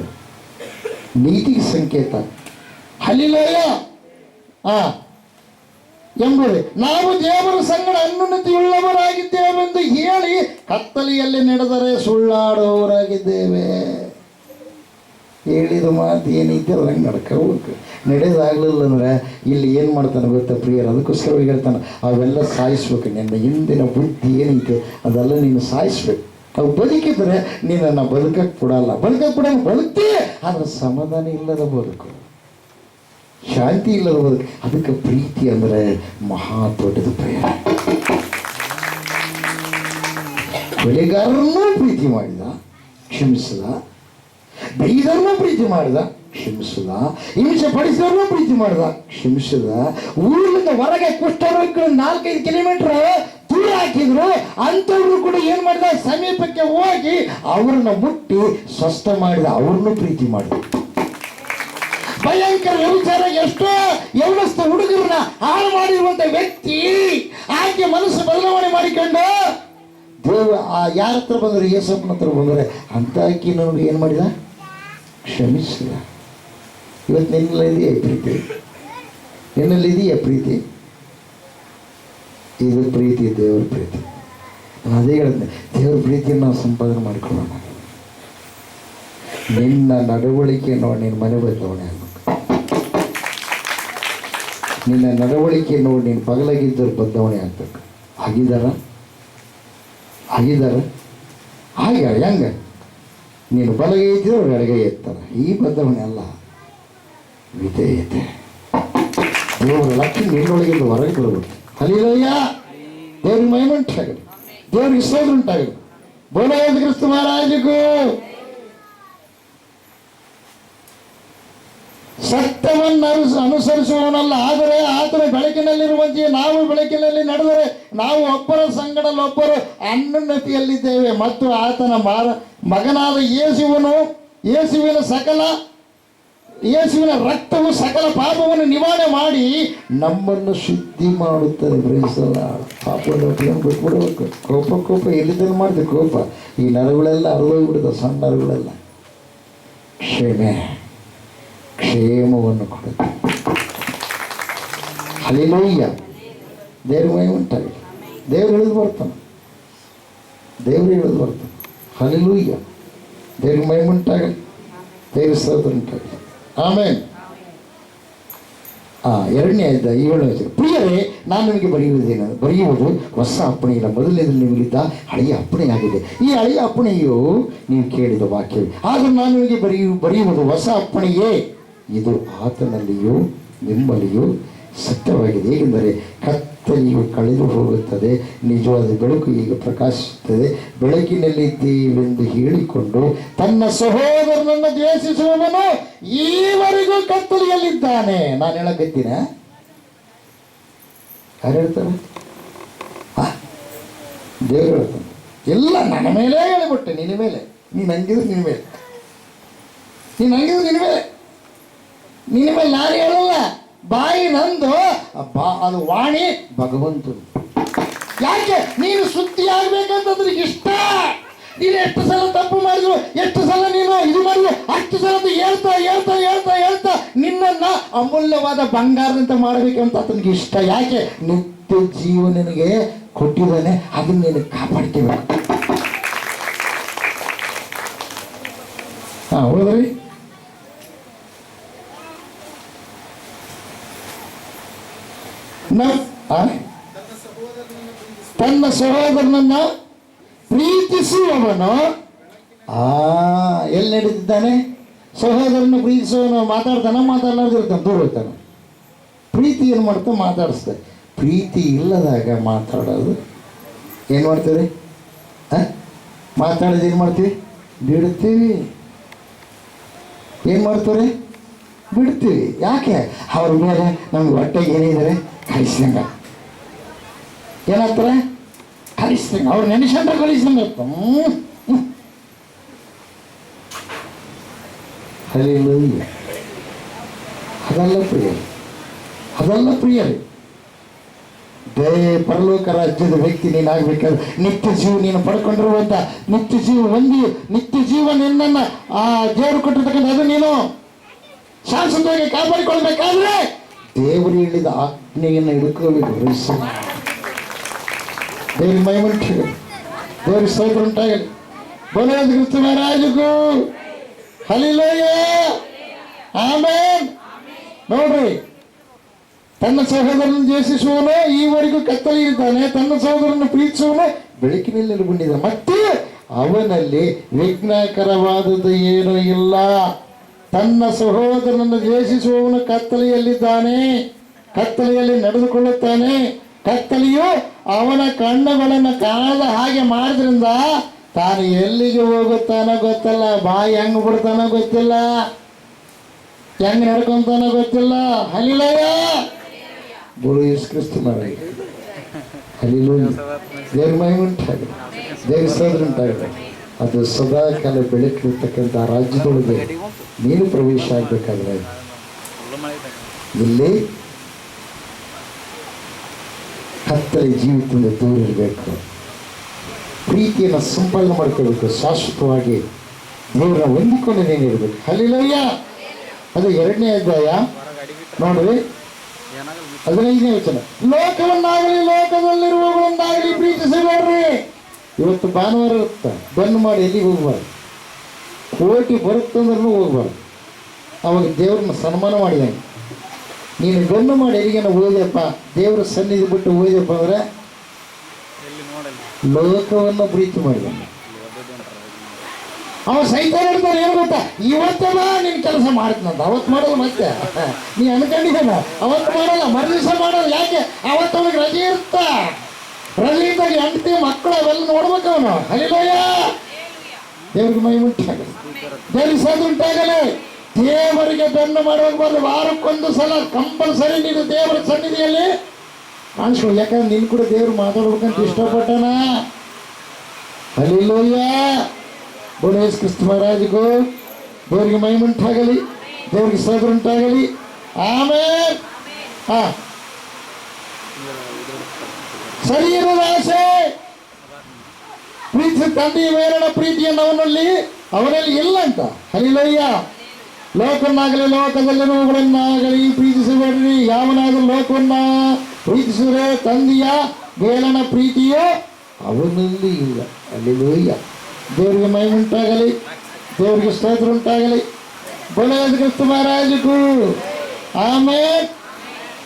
ನೀತಿಗೆ ಸಂಕೇತ. ಹಲ್ಲೆಲೂಯಾ ಎಂಬುದು ನಾವು ದೇವರ ಸಂಗಡ ಅನ್ಯೋನ್ಯತೆಯುಳ್ಳವರಾಗಿದ್ದೇವೆಂದು ಹೇಳಿ ಕತ್ತಲೆಯಲ್ಲಿ ನಡೆದರೆ ಸುಳ್ಳಾಡುವವರಾಗಿದ್ದೇವೆ. ಹೇಳಿದ ಮಾತು ಏನೈತೆ ಅದಂಗೆ ನಡ್ಕೋಬೇಕು. ನಡೆದಾಗಲಿಲ್ಲ ಅಂದ್ರೆ ಇಲ್ಲಿ ಏನು ಮಾಡ್ತಾನೆ ಗೊತ್ತಾ ಪ್ರಿಯರು? ಅದಕ್ಕೋಸ್ಕರ ಹೇಳ್ತಾನೆ, ಅವೆಲ್ಲ ಸಾಯಿಸ್ಬೇಕು. ನಿನ್ನ ಹಿಂದಿನ ಬುದ್ಧಿ ಏನೈತೆ ಅದೆಲ್ಲ ನೀನು ಸಾಯಿಸ್ಬೇಕು. ಅವು ಬದುಕಿದ್ರೆ ನೀನನ್ನು ಬದುಕಕ್ಕೆ ಕೊಡಲ್ಲ. ಬದುಕ್ತೀಯ, ಆದರೆ ಸಮಾಧಾನ ಇಲ್ಲದ ಬದುಕು, ಶಾಂತಿ ಇಲ್ಲದ ಬದುಕು. ಅದಕ್ಕೆ ಪ್ರೀತಿ ಅಂದರೆ ಮಹಾ ದೊಡ್ಡದು ಪ್ರಿಯ. ಕೊಲೆಗಾರರನ್ನೂ ಪ್ರೀತಿ ಮಾಡಿದ, ಕ್ಷಮಿಸಿದ. ಬೈದರನ್ನೂ ಪ್ರೀತಿ ಮಾಡಿದ, ಕ್ಷಮಿಸಿದ. ಹಿಂಸೆ ಪಡಿಸಿದವ್ರನ್ನೂ ಪ್ರೀತಿ ಮಾಡಿದ, ಕ್ಷಮಿಸಿದ. ಊರಿನಿಂದ ಹೊರಗೆ ಕುಷ್ಠರೋಗಿಗಳು 4-5 ಕಿಲೋಮೀಟರ್ ದೂರ ದೂರ ಹಾಕಿದ್ರು. ಅಂಥವ್ರು ಕೂಡ ಏನ್ ಮಾಡಿದ, ಸಮೀಪಕ್ಕೆ ಹೋಗಿ ಅವ್ರನ್ನ ಮುಟ್ಟಿ ಸ್ವಸ್ಥ ಮಾಡಿದ, ಅವ್ರನ್ನು ಪ್ರೀತಿ ಮಾಡಿದ. ಭಯಂಕರ ವ್ಯಭಿಚಾರ ಎಷ್ಟೋ ಯೌವನಸ್ಥ ಹುಡುಗರನ್ನ ಹಾಳು ಮಾಡಿರುವಂತ ವ್ಯಕ್ತಿ ಆಕೆ ಮನಸ್ಸು ಬದಲಾವಣೆ ಮಾಡಿಕೊಂಡು ದೇವ ಯಾರ ಹತ್ರ ಬಂದ್ರೆ, ಯೇಸಪ್ಪನ ಹತ್ರ ಬಂದರೆ ಅಂತ ಆಕಿ ನೋಡಿ ಏನ್ ಮಾಡಿದ, ಕ್ಷಮಿಸಿದ. ಇವತ್ತು ನಿನ್ನಲ್ಲಿದೆಯೇ ಪ್ರೀತಿ? ನಿನ್ನಲ್ಲಿದೆಯೇ ಪ್ರೀತಿ? ಇದು ಪ್ರೀತಿ, ದೇವರ ಪ್ರೀತಿ. ನಾನು ಅದೇ ಹೇಳಿದ್ದೆ, ದೇವರ ಪ್ರೀತಿಯನ್ನು ನಾವು ಸಂಪಾದನೆ ಮಾಡಿಕೊಳ್ಳೋಣ. ನಿನ್ನ ನಡವಳಿಕೆ ನೋಡಿ ನಿನ್ನ ಮನೆ ಬದಲಾವಣೆ ಆಗಬೇಕು. ನಿನ್ನ ನಡವಳಿಕೆ ನೋಡಿ ನೀನು ಪಗಲಾಗಿದ್ದರು ಬದಲಾವಣೆ ಆಗ್ಬೇಕು. ಆಗಿದಾರ ಹಾಗೆ ಹೆಂಗೆ ನೀನು ಬಲಗೈ ಇದ್ದರೆ ಅವ್ರು ಎಡಗೈ ಎತ್ತಾರೆ. ಈ ಬದಲಾವಣೆ ಅಲ್ಲ, ವಿಧೇಯತೆ. ದೇವರ ಲಕ್ಷ್ಮಿ ನಿನ್ನೊಳಗಿಂದ ಹೊರಗೆ ಬರಬೇಕು. ಹಲ್ಲಿಲೂಯಾ. ದೇವ್ರಿಗೆ ಮಹಿಮೆ ಉಂಟಾಗಲಿ, ದೇವ್ರಿಗೆ ಸ್ತೋತ್ರ ಉಂಟಾಗಲಿ. ಬೋಲೋ ಯೇಸು ಕ್ರಿಸ್ತ ಮಹಾರಾಜಗೂ. ಸತ್ಯವನ್ನು ಅನುಸರಿಸುವವನಲ್ಲ, ಆದರೆ ಆತನ ಬೆಳಕಿನಲ್ಲಿರುವಂತೆ ನಾವು ಬೆಳಕಿನಲ್ಲಿ ನಡೆದರೆ ನಾವು ಒಬ್ಬರ ಸಂಗಡಲ್ಲೊಬ್ಬರು ಅನ್ಯೋನ್ಯತೆಯಲ್ಲಿದ್ದೇವೆ. ಮತ್ತು ಆತನ ಮಗನಾದ ಯೇಸುವಿನ ರಕ್ತವು ಸಕಲ ಪಾಪವನ್ನು ನಿವಾರಣೆ ಮಾಡಿ ನಮ್ಮನ್ನು ಶುದ್ಧಿ ಮಾಡುತ್ತದೆ. ಪಾಪವನ್ನು ಬಿಟ್ಬಿಡ್ಬೇಕು. ಕೋಪ ಎಲ್ಲಿದ್ದಲ್ಲಿ ಮಾಡ್ತೀವಿ ಕೋಪ. ಈ ನರಗಳೆಲ್ಲ ಅರಿದೋಗ್ಬಿಡುತ್ತೆ, ಸಣ್ಣ ನರಗಳೆಲ್ಲ. ಕ್ಷೇಮವನ್ನು ಕೊಡುತ್ತೆ. ಹಲ್ಲಿಲೂಯ್ಯ. ದೇವ್ರ ಮಹಿಮೆ ಉಂಟಾಗಲಿ. ದೇವ್ರು ಇಳಿದು ಬರ್ತಾನೆ. ಹಲ್ಲಿಲೂಯ್ಯ. ದೇವ್ರಿಗೆ ಮಹಿಮೆ ಉಂಟಾಗಲಿ, ದೇವ್ರ ಸ್ತೋತ್ರ ಉಂಟಾಗಲಿ. ಆಮೇಲೆ 2ನೇ ಅಧ್ಯಾಯ 7ನೇ ವಚನ. ಪ್ರಿಯರೇ, ನಾನು ನಿಮಗೆ ಬರೆಯುವುದು ಹೊಸ ಅಪ್ಪಣೆಯಿಲ್ಲ, ಮೊದಲನೇದಲ್ಲಿ ನಿಮಗಿದ್ದ ಹಳೆಯ ಅಪ್ಪಣೆಯಾಗಿದೆ. ಈ ಹಳೆಯ ಅಪ್ಪಣೆಯು ನೀವು ಕೇಳಿದ ವಾಕ್ಯವೇ, ಆದರೆ ನಾನು ನಿಮಗೆ ಬರೆಯುವುದು ಹೊಸ ಅಪ್ಪಣೆಯೇ. ಇದು ಆತನಲ್ಲಿಯೂ ನಿಮ್ಮಲ್ಲಿಯೂ ಸತ್ಯವಾಗಿದೆ. ಹೇಗೆಂದರೆ ಕತ್ತಲೆಯು ಕಳೆದು ಹೋಗುತ್ತದೆ, ನಿಜವಾದ ಬೆಳಕು ಈಗ ಪ್ರಕಾಶಿಸುತ್ತದೆ. ಬೆಳಕಿನಲ್ಲಿದ್ದೀವೆಂದು ಹೇಳಿಕೊಂಡು ತನ್ನ ಸಹೋದರನನ್ನು ದ್ವೇಷಿಸುವವನು ಈವರೆಗೂ ಕತ್ತಲೆಯಲ್ಲಿದ್ದಾನೆ. ನಾನು ಹೇಳಕತ್ತೀನ? ಯಾರು ಹೇಳ್ತಾರೆ? ದೇವರು ಹೇಳ್ತಾನೆ. ಎಲ್ಲ ನನ್ನ ಮೇಲೆ ಹೇಳಿಬಿಟ್ಟೆ, ನಿನ್ನ ಮೇಲೆ. ನೀನು ಹಂಗಿದ್ರೆ ನಿನ್ನ ಮೇಲೆ, ನಿನ್ನ ಮೇಲೆ ನಾನು ಹೇಳಲ್ಲ. ಬಾಯಿ ನಂದು, ಅದು ವಾಣಿ ಭಗವಂತನು. ಯಾಕೆ? ನೀನು ಶುದ್ಧಿ ಆಗ್ಬೇಕಂತಂದ್ರೆ ಇಷ್ಟ. ನೀನು ಎಷ್ಟು ಸಲ ತಪ್ಪು ಮಾಡಿದ್ರು, ಎಷ್ಟು ಸಲ ನೀನು ಇದು ಮಾಡಿದ್ರು, ಅಷ್ಟು ಸಲ ಹೇಳ್ತಾ ನಿನ್ನನ್ನ ಅಮೂಲ್ಯವಾದ ಬಂಗಾರದಂತೆ ಮಾಡಬೇಕಂತ ಆತನಿಗೆ ಇಷ್ಟ. ಯಾಕೆ? ನಿತ್ಯ ಜೀವ ನಿನಗೆ ಕೊಟ್ಟಿದ್ದಾನೆ, ಅದನ್ನ ನೀನು ಕಾಪಾಡ್ಕೋಬೇಕು. ಹೋದ್ರಿ. ತನ್ನ ಸಹೋದರನನ್ನ ಪ್ರೀತಿಸುವವನು ಎಲ್ಲಿ ನಡೀತಿದ್ದಾನೆ? ಸಹೋದರನ ಪ್ರೀತಿಸುವವನು ಮಾತಾಡ್ಲಾರ್ದಿರ್ತಾನೆ, ದೂರ ಹೋಗ್ತಾನೆ. ಪ್ರೀತಿ ಏನು ಮಾಡ್ತಾ ಮಾತಾಡಿಸ್ತಾರೆ. ಪ್ರೀತಿ ಇಲ್ಲದಾಗ ಮಾತಾಡೋದು ಏನು ಮಾಡ್ತೀವಿ? ಮಾತಾಡೋದು ಏನು ಮಾಡ್ತೀವಿ? ಬಿಡ್ತೀವಿ. ಏನು ಮಾಡ್ತಾರೆ? ಬಿಡ್ತೀವಿ. ಯಾಕೆ? ಅವ್ರ ಮೇಲೆ ನಮ್ಗೆ ಹೊಟ್ಟೆಗೆ ಏನಿದ್ದಾರೆ ಕಲಿಸ್ದಂಗ, ಏನಾಗ್ತಾರೆ? ಕಲಿಸ್ದಂಗ. ಅವ್ರು ನೆನೆಸಂದ್ರೆ ಕಲಿಸ್ದಂಗೆ ಇರ್ತ. ಅದೆಲ್ಲ ಪ್ರಿಯರಿ. ಪರಲೋಕ ರಾಜ್ಯದ ವ್ಯಕ್ತಿ ನೀನಾಗಬೇಕಾದ್ರೆ ನಿತ್ಯ ಜೀವ ನೀನು ಪಡ್ಕೊಂಡಿರುವಂತ ನಿತ್ಯ ಜೀವ ನಿನ್ನನ್ನು ದೇವರು ಕೊಟ್ಟಿರ್ತಕ್ಕಂಥ ಅದು ನೀನು ಶಾಸನವಾಗಿ ಕಾಪಾಡಿಕೊಳ್ಬೇಕಾದ್ರೆ ದೇವರು ಹೇಳಿದ ಆಜ್ಞೆಯನ್ನು ಹಿಡ್ಕೋಬೇಕು. ದೇವ್ರ ಮಹಿಮೆ ಉಂಟಾಗಲಿ, ದೇವ್ರ ಸ್ತೋತ್ರ ಉಂಟಾಗಲಿ. ಬೋಲೋ ಯೇಸು ಕ್ರಿಸ್ತ ಮಹಾರಾಜಗೂ. ಹಲ್ಲಿಲೂಯಾ. ಆಮೆನ್. ನೋಡ್ರಿ, ತನ್ನ ಸಹೋದರನ್ನು ದ್ವೇಷಿಸುವನು ಈವರೆಗೂ ಕತ್ತಲೆಯಿದ್ದಾನೆ, ತನ್ನ ಸಹೋದರನ್ನು ಪ್ರೀತಿಸುವನು ಬೆಳಕಿನಲ್ಲಿ ಬಂದಿದ್ದಾನೆ, ಮತ್ತು ಅವನಲ್ಲಿ ವಿಘ್ನಕರವಾದದ್ದು ಏನೂ ಇಲ್ಲ. ತನ್ನ ಸಹೋದರನನ್ನು ದ್ವೇಷಿಸುವವನು ಕತ್ತಲೆಯಲ್ಲಿದ್ದಾನೆ, ಕತ್ತಲೆಯಲ್ಲಿ ನಡೆದುಕೊಳ್ಳುತ್ತಾನೆ. ಕತ್ತಲೆಯು ಅವನ ಕಣ್ಣುಗಳನ್ನು ಕಾಣದ ಹಾಗೆ ಮಾಡಿದ್ರಿಂದ ತಾನು ಎಲ್ಲಿಗೆ ಹೋಗುತ್ತಾನೋ ಗೊತ್ತಲ್ಲ, ಬಾಯಿ ಹೆಂಗೆ ಬಿಡ್ತಾನೋ ಗೊತ್ತಿಲ್ಲ, ಹೆಂಗೆ ನಡ್ಕೊಂತಾನೋ ಗೊತ್ತಿಲ್ಲ. ಹಲ್ಲಿಲೂಯಾ. ಬೋಲೋ ಯೇಸು ಕ್ರಿಸ್ತ ಮಹಾರಾಜ. ಹಲ್ಲೆಲೂಯಾ. ದೇವ್ರ ಮಹಿಮೆ ಉಂಟಾಗಲಿ, ದೇವ್ರ ಸ್ತೋತ್ರ ಉಂಟಾಗಲಿ. ಅದು ಸದಾ ಕಾಲ ಬೆಳಕಿರ್ತಕ್ಕಂಥ ರಾಜ್ಯದೊಳಗೆ ನೀನು ಪ್ರವೇಶ ಆಗಬೇಕಾದ್ರೆ ಇಲ್ಲಿ ಕತ್ತಲೆ ಜೀವಿತದಿಂದ ದೂರ ಇರಬೇಕು. ಪ್ರೀತಿಯನ್ನು ಸಂಪಾದನೆ ಮಾಡ್ಕೋಬೇಕು. ಶಾಶ್ವತವಾಗಿ ದೇವರನ್ನ ಹೊಂದಿಕೊಂಡು ನೀನಿರ್ಬೇಕು. ಹಲ್ಲೆಲೂಯಾ. ಅದು 2ನೇ ಅಧ್ಯಾಯ ನೋಡ್ರಿ, 15ನೇ ವಚನ. ಲೋಕವನ್ನಾಗಲಿ ಲೋಕದಲ್ಲಿರುವವರನ್ನಾಗಲಿ ಪ್ರೀತಿಸಬೇಡ್ರಿ. ಇವತ್ತು ಭಾನುವಾರ ಇರುತ್ತೆ, ಬೆನ್ನು ಮಾಡಿ ಎಲ್ಲಿಗೆ ಹೋಗ್ಬಾರ್ದು. ಕೋಟಿ ಬರುತ್ತಂದ್ರೂ ಹೋಗ್ಬಾರ್ದು. ಅವಾಗ ದೇವ್ರನ್ನ ಸನ್ಮಾನ ಮಾಡಿದಂಗೆ. ನೀನು ಬೆನ್ನು ಮಾಡಿ ಎಲ್ಲಿಗೇನ ಹೋದ್ಯಪ್ಪ, ದೇವ್ರ ಸನ್ನಿಧಿ ಬಿಟ್ಟು ಹೋದ್ಯಪ್ಪ ಅಂದ್ರೆ ಲೋಕವನ್ನು ಪ್ರೀತಿ ಮಾಡಿದಂಗೆ. ಅವ ಸೈತಾನ ಹೇಳ್ತಾನೆ, ಏನು ಗೊತ್ತಾ, ಇವತ್ತಲ್ಲ ನಿನ್ನ ಕೆಲಸ ಮಾಡ್ತೀನಂತ. ಅವತ್ತು ಮಾಡೋದು ಮತ್ತೆ ನೀ ಅನ್ಕೊಂಡಿದ್ದಾನ. ಅವತ್ತು ಮಾಡಲ್ಲ, ಮರುದಿವಸ ಮಾಡಲ್ಲ. ಯಾಕೆ? ಅವತ್ತು ಅವನಿಗೆ ರಜೆ ಇರುತ್ತ. ರಜೆ ಇದ್ದಾಗ ಹೆಂಡತಿ ಮಕ್ಕಳು ಅವೆಲ್ಲ ನೋಡ್ಬೇಕು ಅವನು. ಹಲ್ಲೆಲೂಯಾ. ದೇವ್ರಿಗೆ ಮಹಿಮೆ ಉಂಟಾಗಲಿ, ದೇವ್ರಿಗೆ ಸಾಧು ಉಂಟಾಗಲಿ. ದೇವರಿಗೆ ಬೆನ್ನು ಮಾಡೋಗ್ಬಾರ್ದು. ವಾರಕ್ಕೊಂದು ಸಲ ಕಂಪಲ್ಸರಿ ನೀನು ದೇವರ ಸನ್ನಿಧಿಯಲ್ಲಿ ಕಾಣಿಸ್ಕೊ. ಯಾಕಂದ್ರೆ ನಿನ್ ಕೂಡ ದೇವ್ರು ಮಾತಾಡ್ಬೇಕಂತ ಇಷ್ಟಪಟ್ಟನ. ಹಲ್ಲೆಲೂಯಾ. ಬೋಲೋ ಯೇಸು ಕ್ರಿಸ್ತ ಮಹಾರಾಜಗೂ ದೇವರಿಗೆ ಮಹಿಮೆ ಉಂಟಾಗಲಿ, ದೇವರಿಗೆ ಸ್ತೋತ್ರ ಉಂಟಾಗಲಿ. ಆಮೇಲೆ ಶರೀರದ ಆಸೆ, ಪ್ರೀತಿ ತಂದೆಯ ಮೇಲಿನ ಪ್ರೀತಿಯನ್ನು ಅವನಲ್ಲಿ ಇಲ್ಲ ಅಂತ. ಹಲ್ಲೆಲೂಯಾ. ಲೋಕವನ್ನಾಗಲಿ ಲೋಕದಲ್ಲಿರುವವರನ್ನಾಗಲಿ ಪ್ರೀತಿಸಬೇಡ್ರಿ. ಯಾವನಾದರೂ ಲೋಕವನ್ನ ಪ್ರೀತಿಸಿದರೆ ತಂದೆಯ ಮೇಲನ ಪ್ರೀತಿಯು ಅವನಲ್ಲಿ ಇಲ್ಲ. ಹಲ್ಲೆಲೂಯಾ. ದೇವರಿಗೆ ಮಹಿಮೆ ಉಂಟಾಗಲಿ, ದೇವರಿಗೆ ಸ್ತೋತ್ರ ಉಂಟಾಗಲಿ. ಬೋಲೋ ಯೇಸು ಕ್ರಿಸ್ತ ಮಹಾರಾಜಗೂ ಆಮೇಲೆ.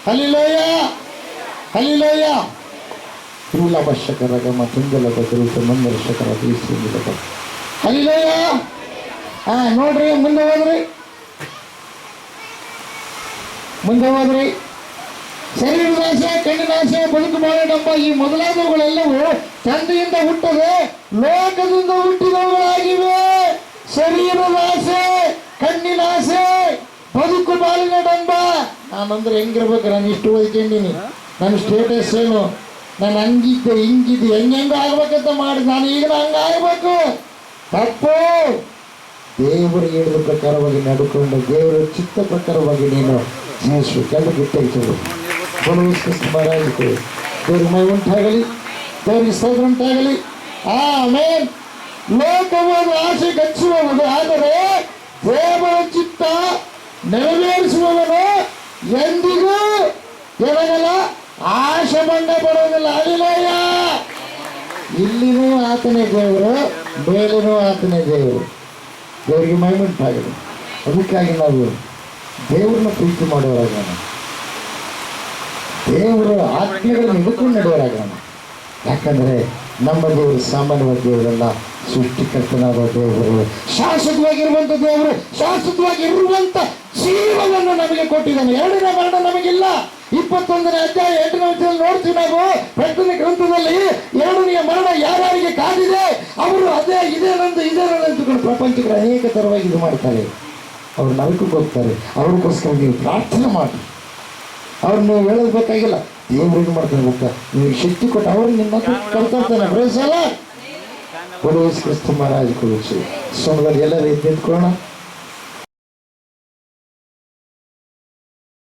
ಹಲ್ಲೆಲೂಯಾ. ಹಲ್ಲೆಲೂಯಾ. ಕ್ರೂಲಾಭಶಕರಾಗ ಮತ್ತೊಂದೆಲ್ಲ ಬದಲು ಮಂದರ್ಶಕರ ತಿಳಿಸಿದ. ಹಲ್ಲೆಲೂಯಾ. ನೋಡ್ರಿ, ಮುಂದೆ ಹೋದ್ರಿ. ಶರೀರದ ಆಸೆ, ಕಣ್ಣಿನ ಆಸೆ, ಬದುಕು ಬಾಳೆಂಬ ಈ ಮೊದಲಾದವುಗಳೆಲ್ಲವೂ ತಂದೆಯಿಂದ ಹುಟ್ಟದೆ ಲೋಕದಿಂದ ಹುಟ್ಟಿದವುಗಳಾಗಿವೆ. ಶರೀರದ ಆಸೆ, ಕಣ್ಣಿನ ಆಸೆ, ಬದುಕು ಬಾಳಿನ ಡಂಬ. ನಾನಂದ್ರೆ ಹೆಂಗಿರ್ಬೇಕು? ನಾನು ಇಷ್ಟು ಓದ್ಕೊಂಡಿನಿ, ನನ್ನ ಸ್ಟೇಟಸ್ ಏನು, ನಾನು ಹಂಗಿದ್ದೆ ಹಿಂಗಿದ್ದೆ ಹೆಂಗೆಂಗ ಆಗ್ಬೇಕಂತ ಮಾಡಿ ನಾನು ಈಗ ಹಂಗಾಗಬೇಕು. ತಪ್ಪು. ದೇವರು ಹೇಳಿದ ಪ್ರಕಾರವಾಗಿ ನಡ್ಕೊಂಡು ದೇವರ ಚಿತ್ತ ಪ್ರಕಾರವಾಗಿ ನೀನು ಜೀವಿಸಬೇಕೆಲ್ಲ ಗಿಟ್ಟಿರ್ತದೆ. ಮಹಾರಾಜಕ್ಕೆ ದೇವ್ರಿಗೆ ಮಹಿಮೆ ಉಂಟಾಗಲಿ, ದೇವರಿಗೆ ಸ್ತೋತ್ರ ಉಂಟಾಗಲಿ. ಆಮೇಲೆ ಲೋಕವಾದ ಆಸೆ ಗಚ್ಚಿಸುವವನು, ಆದರೆ ದೇವರ ಚಿತ್ತ ನೆರವೇರಿಸುವವನು ಎಂದಿಗೂ ಎಡಗಲ ಆಶೆ ಭಂಗ ಪಡುವುದಿಲ್ಲ. ಹಲ್ಲೆಲೂಯಾ. ಇಲ್ಲಿನೂ ಆತನೇ ದೇವರು, ಮೇಲಿನೂ ಆತನೇ ದೇವರು. ದೇವರಿಗೆ ಮಹಿಮೆ ಉಂಟಾಗಲಿ. ಅದಕ್ಕಾಗಿ ನಾವು ದೇವರನ್ನ ಪ್ರೀತಿ ಮಾಡುವವರಾಗೋಣ, ದೇವರ ಆಜ್ಞೆಗಳನ್ನು ಹಿಡ್ಕೊಂಡು ನಡೆಯುವರಾಗೋಣ. ಯಾಕಂದರೆ ನಮ್ಮ ದೇವರು ಸಾಮಾನ್ಯವಾದ ದೇವರಲ್ಲ, ಸೃಷ್ಟಿಕರ್ತನಾದ ದೇವರು, ಶಾಶ್ವತವಾಗಿರುವಂಥ ದೇವರು, ಶಾಶ್ವತವಾಗಿರುವಂಥ ಜೀವವನ್ನು ನಮಗೆ ಕೊಟ್ಟಿದ್ದಾನೆ. 2ನೇ ಮರಣ ನಮಗಿಲ್ಲ. 21ನೇ ಅಧ್ಯಾಯ 8ನೇ ವಚನದಲ್ಲಿ ನೋಡ್ತೀವಿ ನಾವು. ಪ್ರಕಟಣೆ ಗ್ರಂಥದಲ್ಲಿ 2ನೇ ಮರಣ ಯಾರ್ಯಾರಿಗೆ ಕಾದಿದೆ ಅವರು ಇದೇನಂದು ಅಂದುಕೊಂಡು ಪ್ರಪಂಚಕ್ಕೆ ಅನೇಕ ತರವಾಗಿ ಇದು ಮಾಡ್ತಾರೆ. ಅವ್ರು ನರಕಕ್ಕೆ ಹೋಗ್ತಾರೆ. ಅವ್ರಿಗೋಸ್ಕರ ನೀವು ಪ್ರಾರ್ಥನೆ ಮಾಡಿ. ಅವ್ರು ನೀವು ಹೇಳಬೇಕಾಗಿಲ್ಲ, ದೇವ್ರು ಏನು ಮಾಡ್ತಾನೆ ಗೊತ್ತಾ, ನೀವು ಶಕ್ತಿ ಕೊಟ್ಟು ಅವ್ರು ನಿಮ್ಮ ಕಲ್ತಾನೆ. ಬ್ರೇಸಲ್ಲ. ಬೋಲೋ ಯೇಸು ಕ್ರಿಸ್ತ ಮಹಾರಾಜ ಕೊಡಿಸಿ. ಸೋಮದಲ್ಲಿ ಎಲ್ಲರೂ ಎದ್ದು ನಿಂತ್ಕೊಳ್ಳೋಣ.